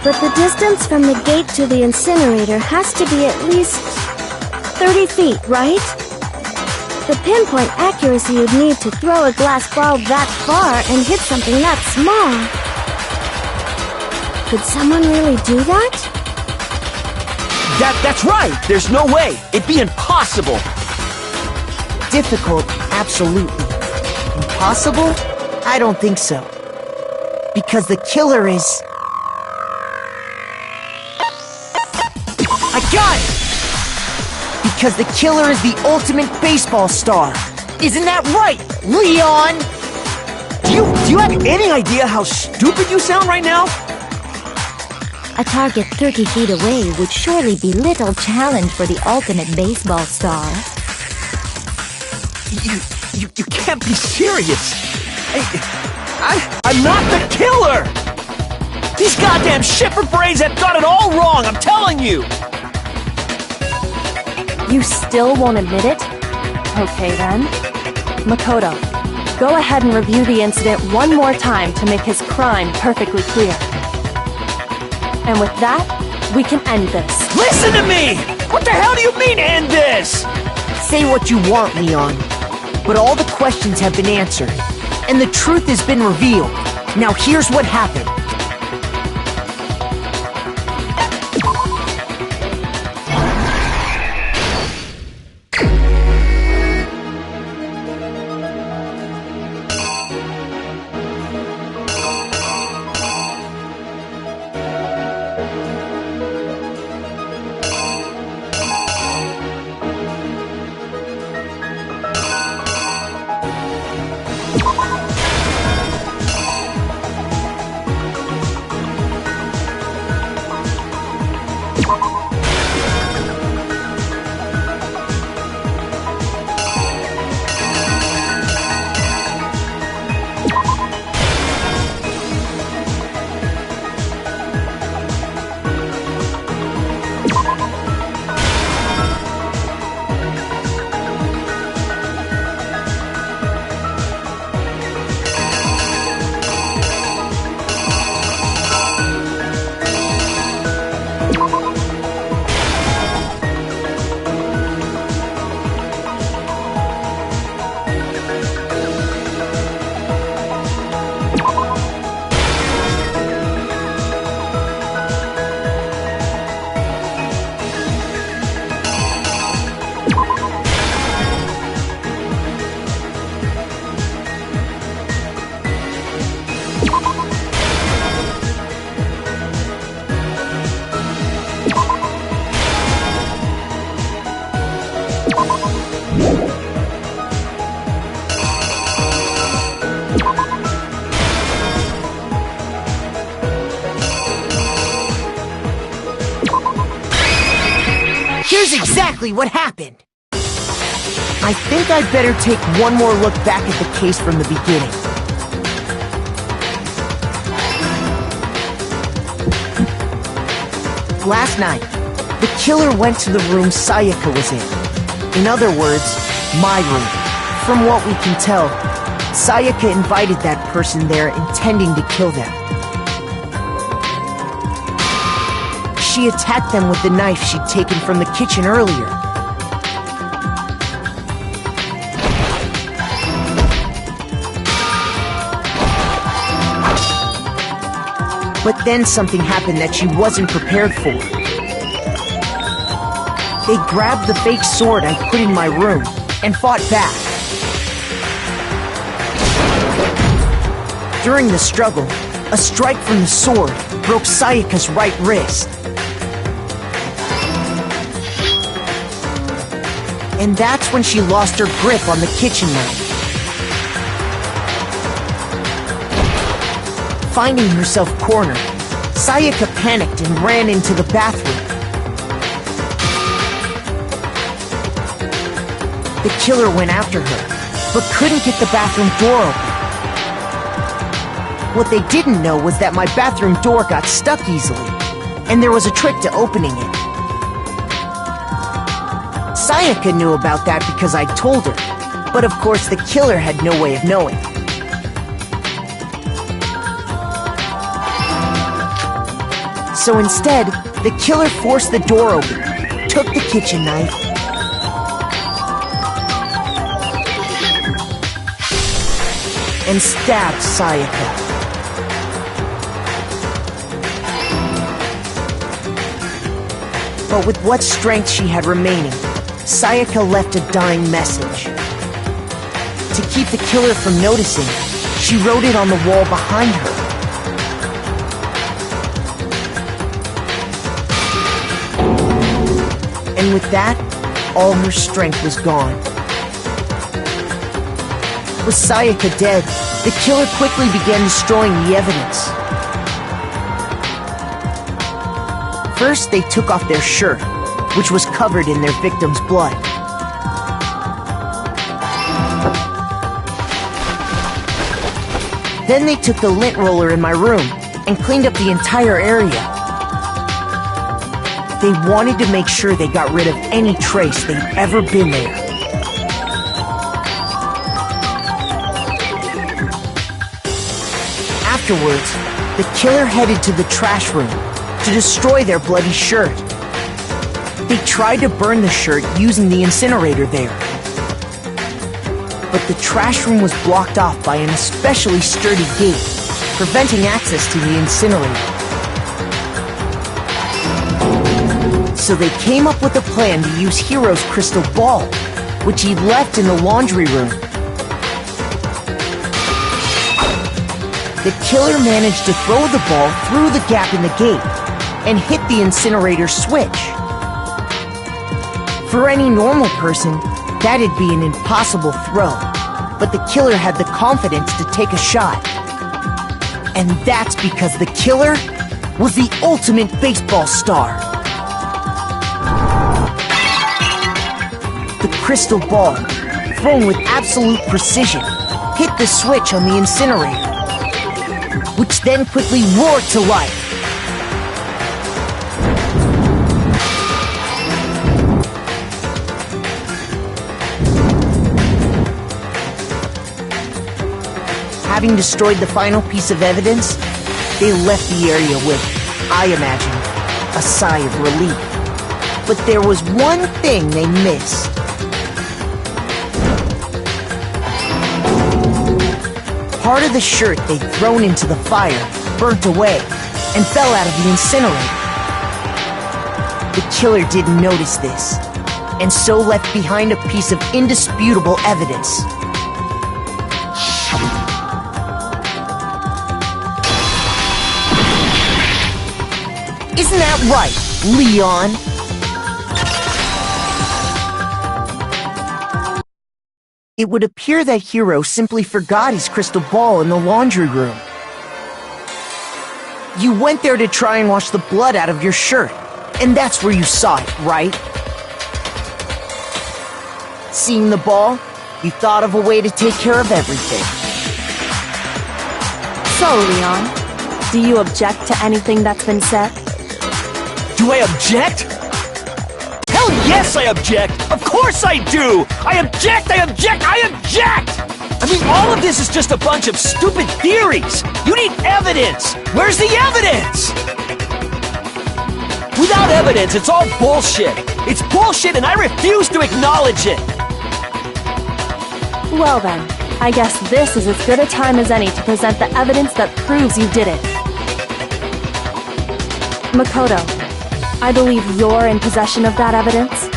But the distance from the gate to the incinerator has to be at least 30 feet, right? The pinpoint accuracy you'd need to throw a glass ball that far and hit something that small. Could someone really do that? That's right! There's no way! It'd be impossible! Difficult, absolutely. Impossible? I don't think so. Because the killer is... I got it! Because the killer is the ultimate baseball star. Isn't that right, Leon? Do you have any idea how stupid you sound right now? A target 30 feet away would surely be little challenge for the ultimate baseball star. You can't be serious. I'm not the killer! These goddamn shipper brains have got it all wrong, I'm telling you! You still won't admit it? Okay then. Makoto, go ahead and review the incident one more time to make his crime perfectly clear. And with that, we can end this. Listen to me! What the hell do you mean, end this? Say what you want, Leon. But all the questions have been answered, and the truth has been revealed. Now here's what happened. Here's exactly what happened. I think I'd better take one more look back at the case from the beginning. Last night, the killer went to the room Sayaka was in. In other words, my room. From what we can tell, Sayaka invited that person there intending to kill them. She attacked them with the knife she'd taken from the kitchen earlier. But then something happened that she wasn't prepared for. They grabbed the fake sword I put in my room and fought back. During the struggle, a strike from the sword broke Sayaka's right wrist. And that's when she lost her grip on the kitchen knife. Finding herself cornered, Sayaka panicked and ran into the bathroom. The killer went after her, but couldn't get the bathroom door open. What they didn't know was that my bathroom door got stuck easily, and there was a trick to opening it. Sayaka knew about that because I told her, but of course the killer had no way of knowing. So instead, the killer forced the door open, took the kitchen knife, and stabbed Sayaka. But with what strength she had remaining, Sayaka left a dying message. To keep the killer from noticing, she wrote it on the wall behind her. And with that, all her strength was gone. With Sayaka dead, the killer quickly began destroying the evidence. First, they took off their shirt, which was covered in their victim's blood. Then they took the lint roller in my room and cleaned up the entire area. They wanted to make sure they got rid of any trace they'd ever been there. Afterwards, the killer headed to the trash room to destroy their bloody shirt. They tried to burn the shirt using the incinerator there. But the trash room was blocked off by an especially sturdy gate, preventing access to the incinerator. So they came up with a plan to use Hiro's crystal ball, which he'd left in the laundry room. The killer managed to throw the ball through the gap in the gate and hit the incinerator switch. For any normal person, that'd be an impossible throw, but the killer had the confidence to take a shot. And that's because the killer was the ultimate baseball star. The crystal ball, thrown with absolute precision, hit the switch on the incinerator, which then quickly roared to life. Having destroyed the final piece of evidence, they left the area with, I imagine, a sigh of relief. But there was one thing they missed. Part of the shirt they'd thrown into the fire burnt away and fell out of the incinerator. The killer didn't notice this, and so left behind a piece of indisputable evidence. Isn't that right, Leon? It would appear that Hiro simply forgot his crystal ball in the laundry room. You went there to try and wash the blood out of your shirt, and that's where you saw it, right? Seeing the ball, you thought of a way to take care of everything. So, Leon, do you object to anything that's been said? Do I object? Hell yes, I object! Of course I do! I object! I object! I object! I mean, all of this is just a bunch of stupid theories! You need evidence! Where's the evidence? Without evidence, it's all bullshit! It's bullshit and I refuse to acknowledge it! Well then, I guess this is as good a time as any to present the evidence that proves you did it. Makoto, I believe you're in possession of that evidence.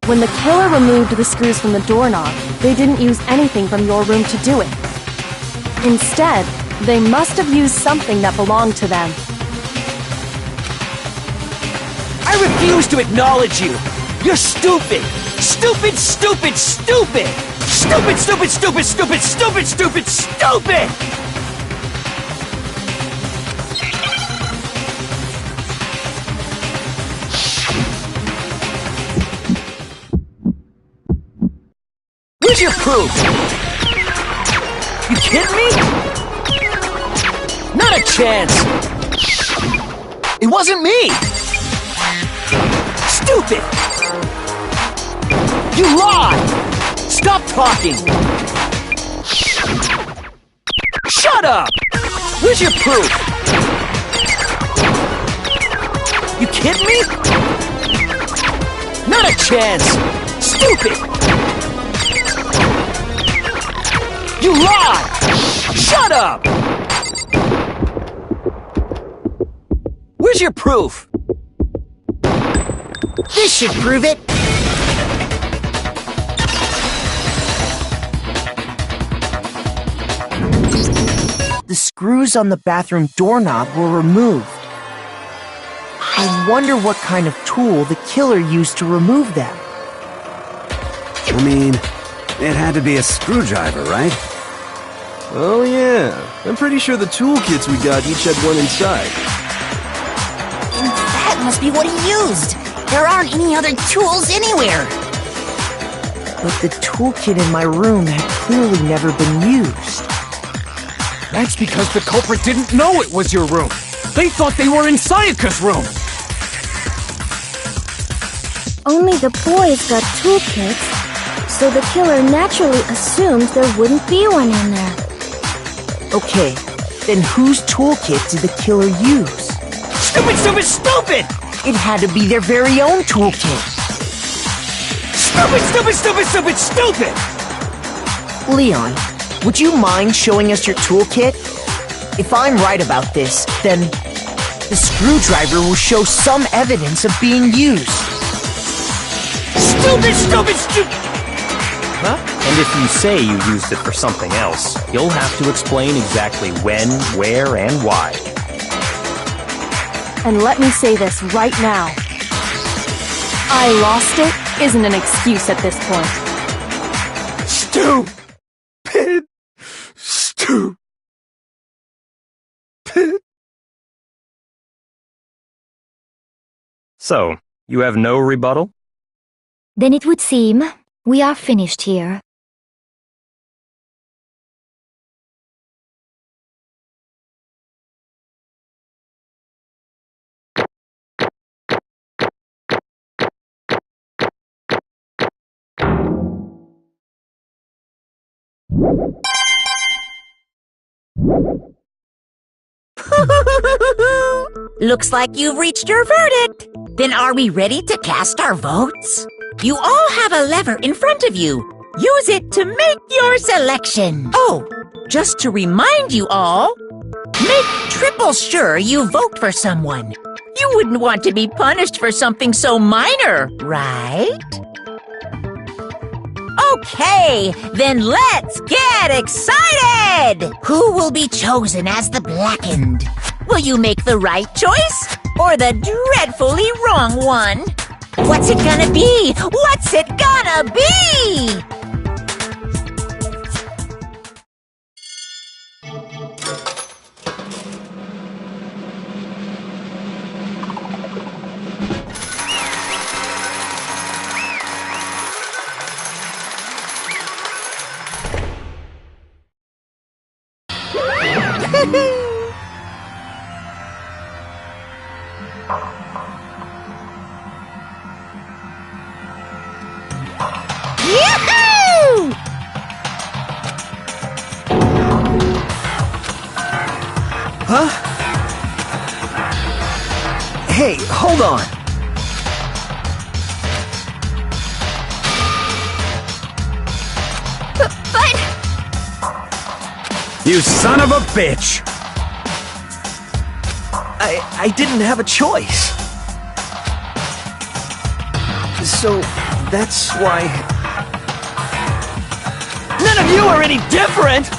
When the killer removed the screws from the doorknob, they didn't use anything from your room to do it. Instead, they must have used something that belonged to them. I refuse to acknowledge you! You're stupid! Stupid, stupid, stupid! Stupid, stupid, stupid, stupid, stupid, stupid, stupid! Where's your proof? You kidding me? Not a chance! It wasn't me! Stupid! You lied! Stop talking! Shut up! Where's your proof? You kidding me? Not a chance! Stupid! You lie! Shut up! Where's your proof? This should prove it. The screws on the bathroom doorknob were removed. I wonder what kind of tool the killer used to remove them. I mean, it had to be a screwdriver, right? Oh yeah, I'm pretty sure the toolkits we got each had one inside. That must be what he used. There aren't any other tools anywhere. But the toolkit in my room had clearly never been used. That's because the culprit didn't know it was your room. They thought they were in Sayaka's room. Only the boys got toolkits, so the killer naturally assumed there wouldn't be one in there. Okay, then whose toolkit did the killer use? Stupid, stupid, stupid! It had to be their very own toolkit. Stupid, stupid, stupid, stupid, stupid! Leon, would you mind showing us your toolkit? If I'm right about this, then the screwdriver will show some evidence of being used. Stupid, stupid, stupid! Huh? And if you say you used it for something else, you'll have to explain exactly when, where, and why. And let me say this right now. I lost it isn't an excuse at this point. Stupid. Stupid. So, you have no rebuttal? Then it would seem we are finished here. Looks like you've reached your verdict. Then are we ready to cast our votes? You all have a lever in front of you. Use it to make your selection. Oh, just to remind you all, make triple sure you vote for someone. You wouldn't want to be punished for something so minor, right? Okay, then let's get excited! Who will be chosen as the blackened? Will you make the right choice or the dreadfully wrong one? What's it gonna be? What's it gonna be? Yoo-hoo! Huh? Hey, hold on. But... You son of a bitch! I didn't have a choice. So, that's why... None of you are any different!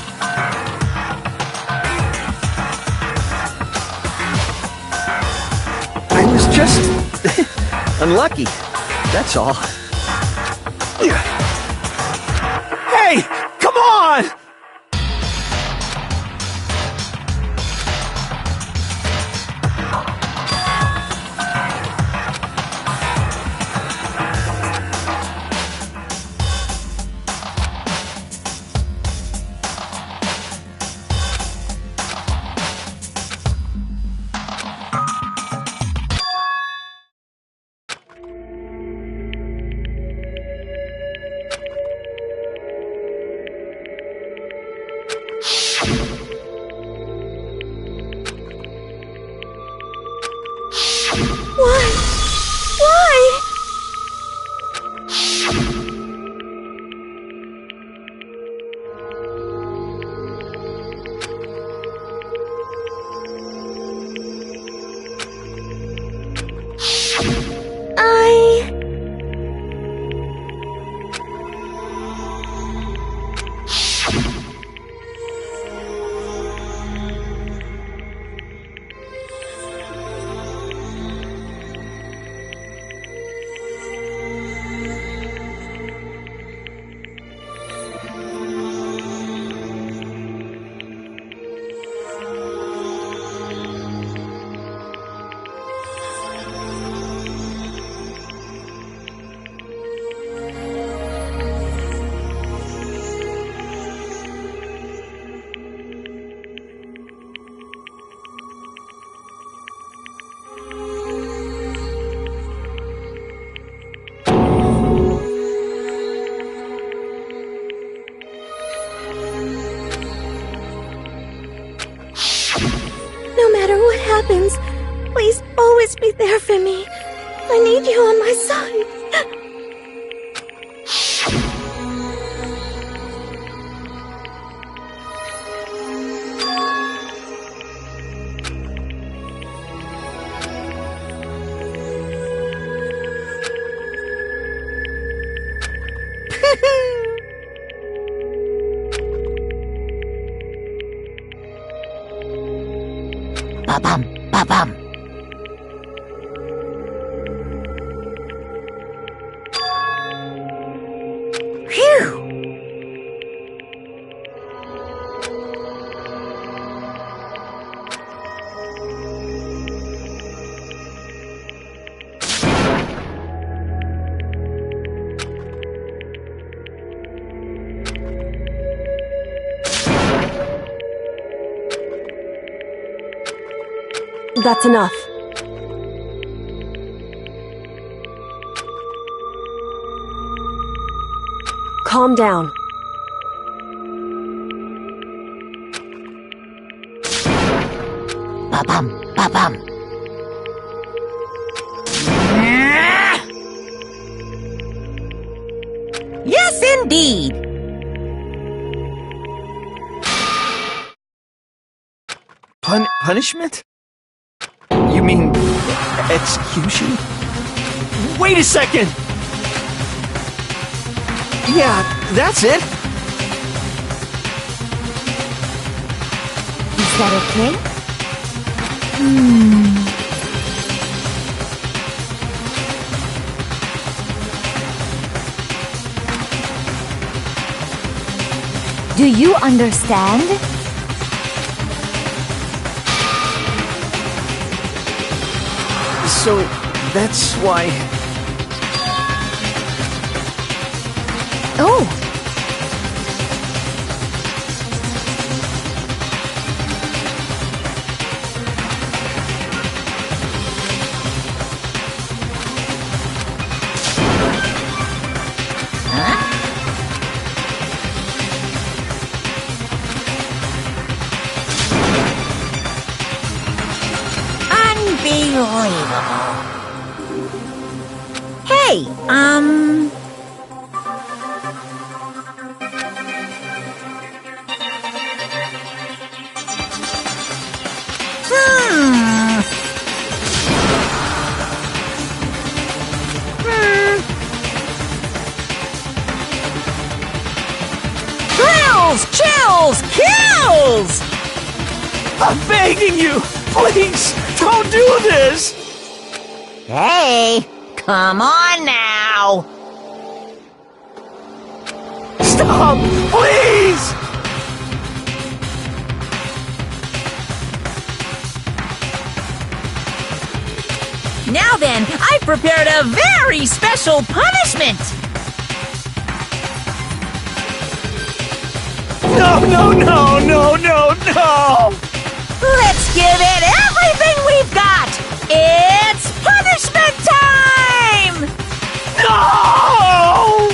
I was just... unlucky. That's all. Hey! Come on! No matter what happens, please always be there for me. I need you on my side. Ba-bum, ba-bum. Phew! That's enough. Calm down. Ba-bum, ba-bum. Yes, indeed. Punishment? You mean execution? Wait a second! Yeah, that's it. Is that okay? Do you understand? So, that's why... Oh! Unbelievable. Hey, Thrills! Chills! Kills! I'm begging you! Please, don't do this! Hey, come on now. Stop! Please! Now then, I've prepared a very special punishment. No, no, no, no, no, no! Let's give it everything we've got! It's punishment time! No!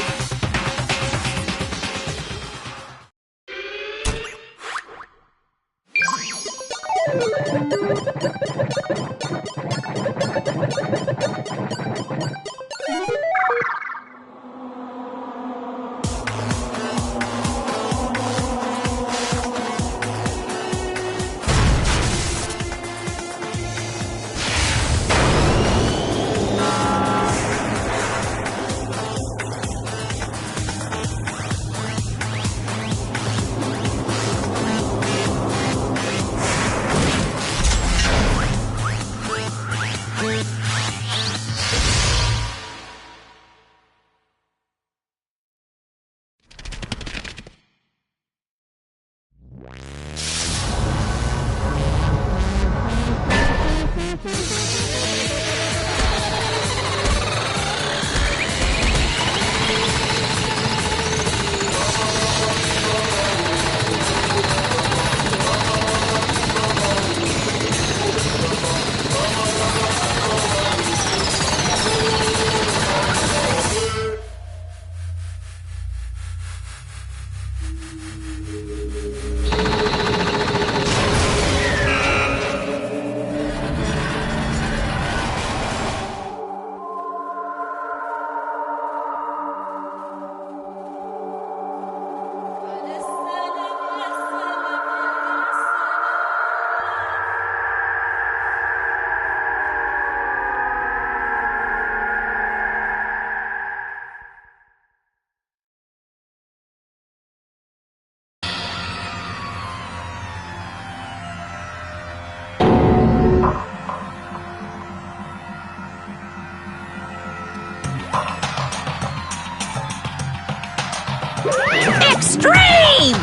Extreme!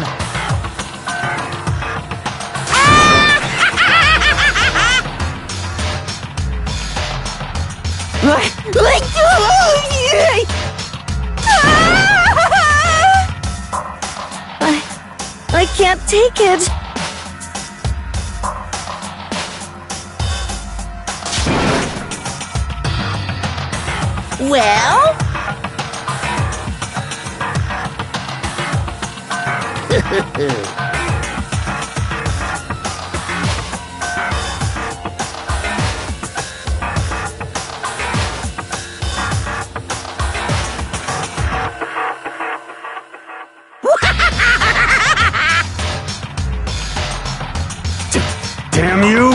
I can't take it. Well? Damn you!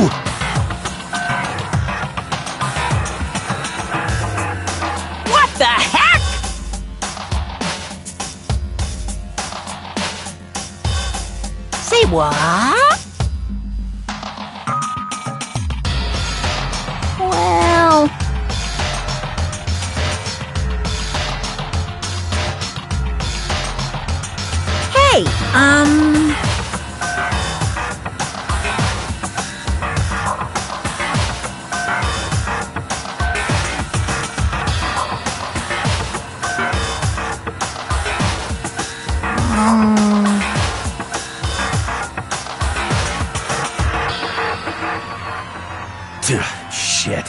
What the heck? Say what? Well... Hey, Shit.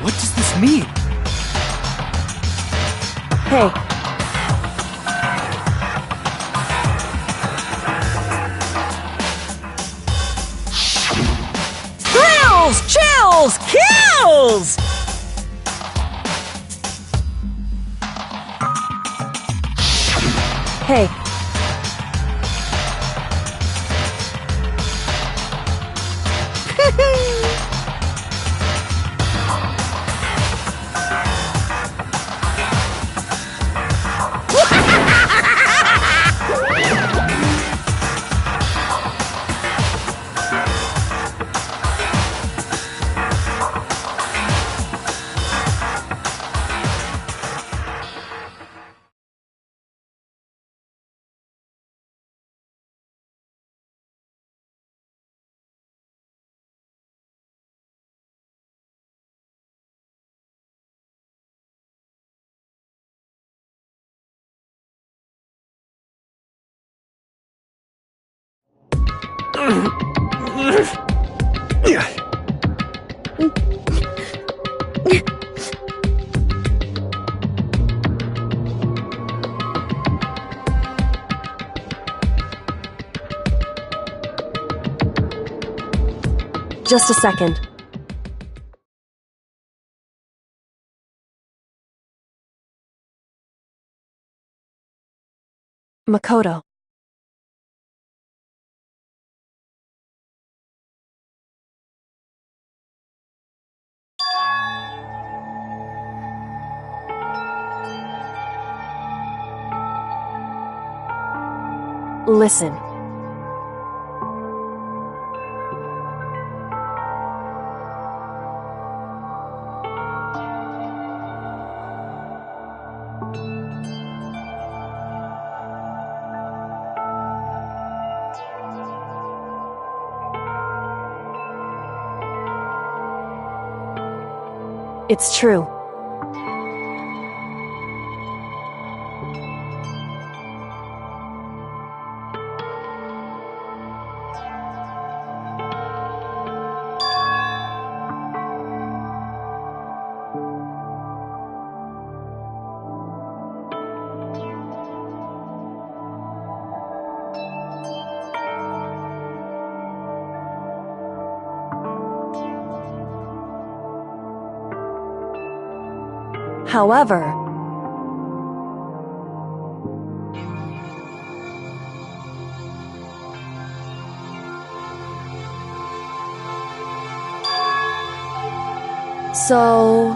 What does this mean? Hey, thrills, chills, kills! hey, Just a second. Makoto. Listen. It's true. However, so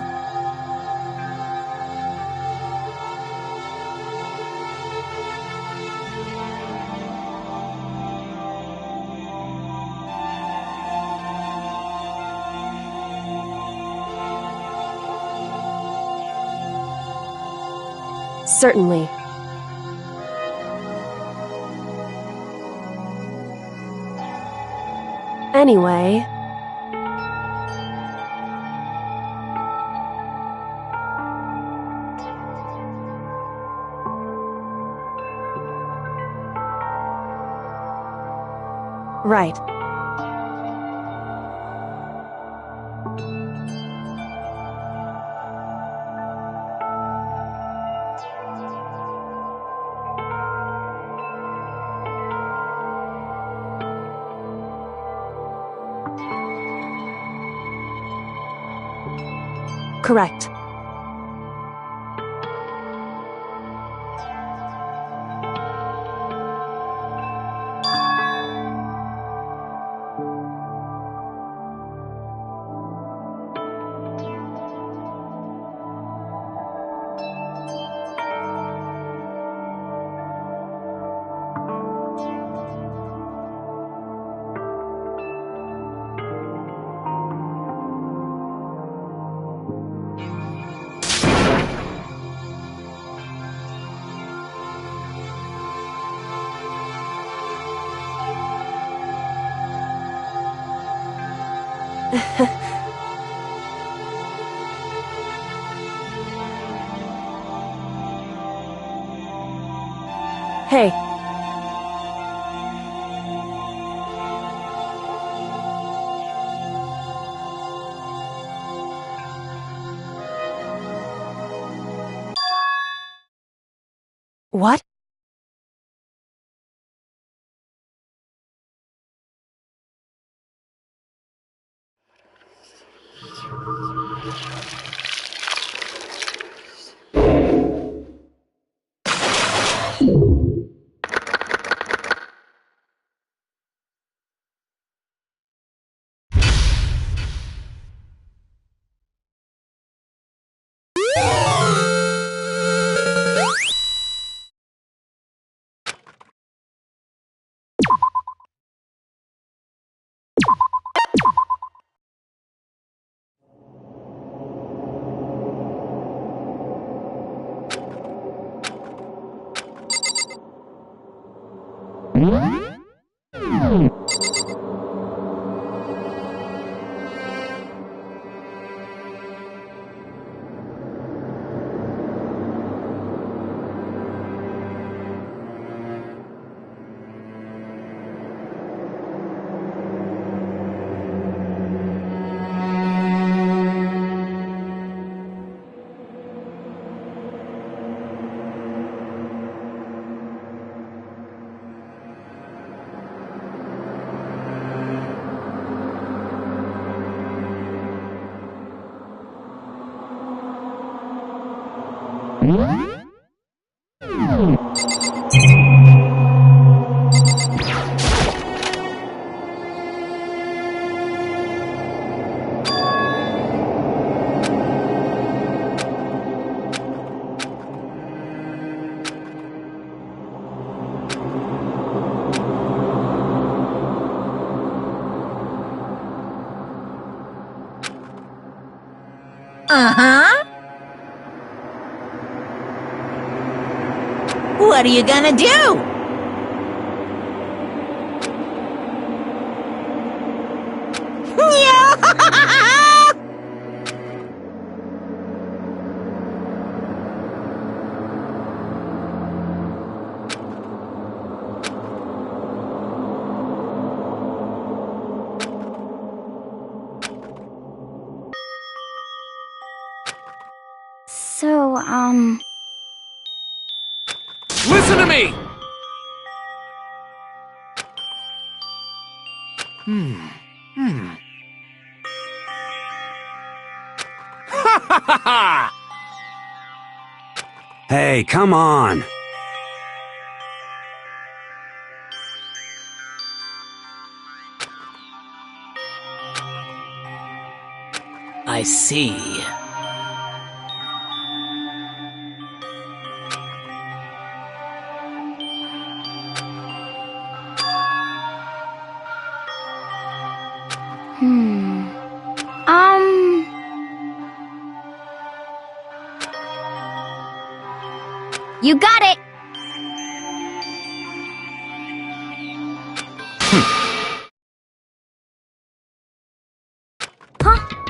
certainly. Anyway, right. Correct. Hey. What? Uh-huh. What are you gonna do? So, Listen to me! Ha ha ha ha! Hey, come on! I see. You got it! Huh?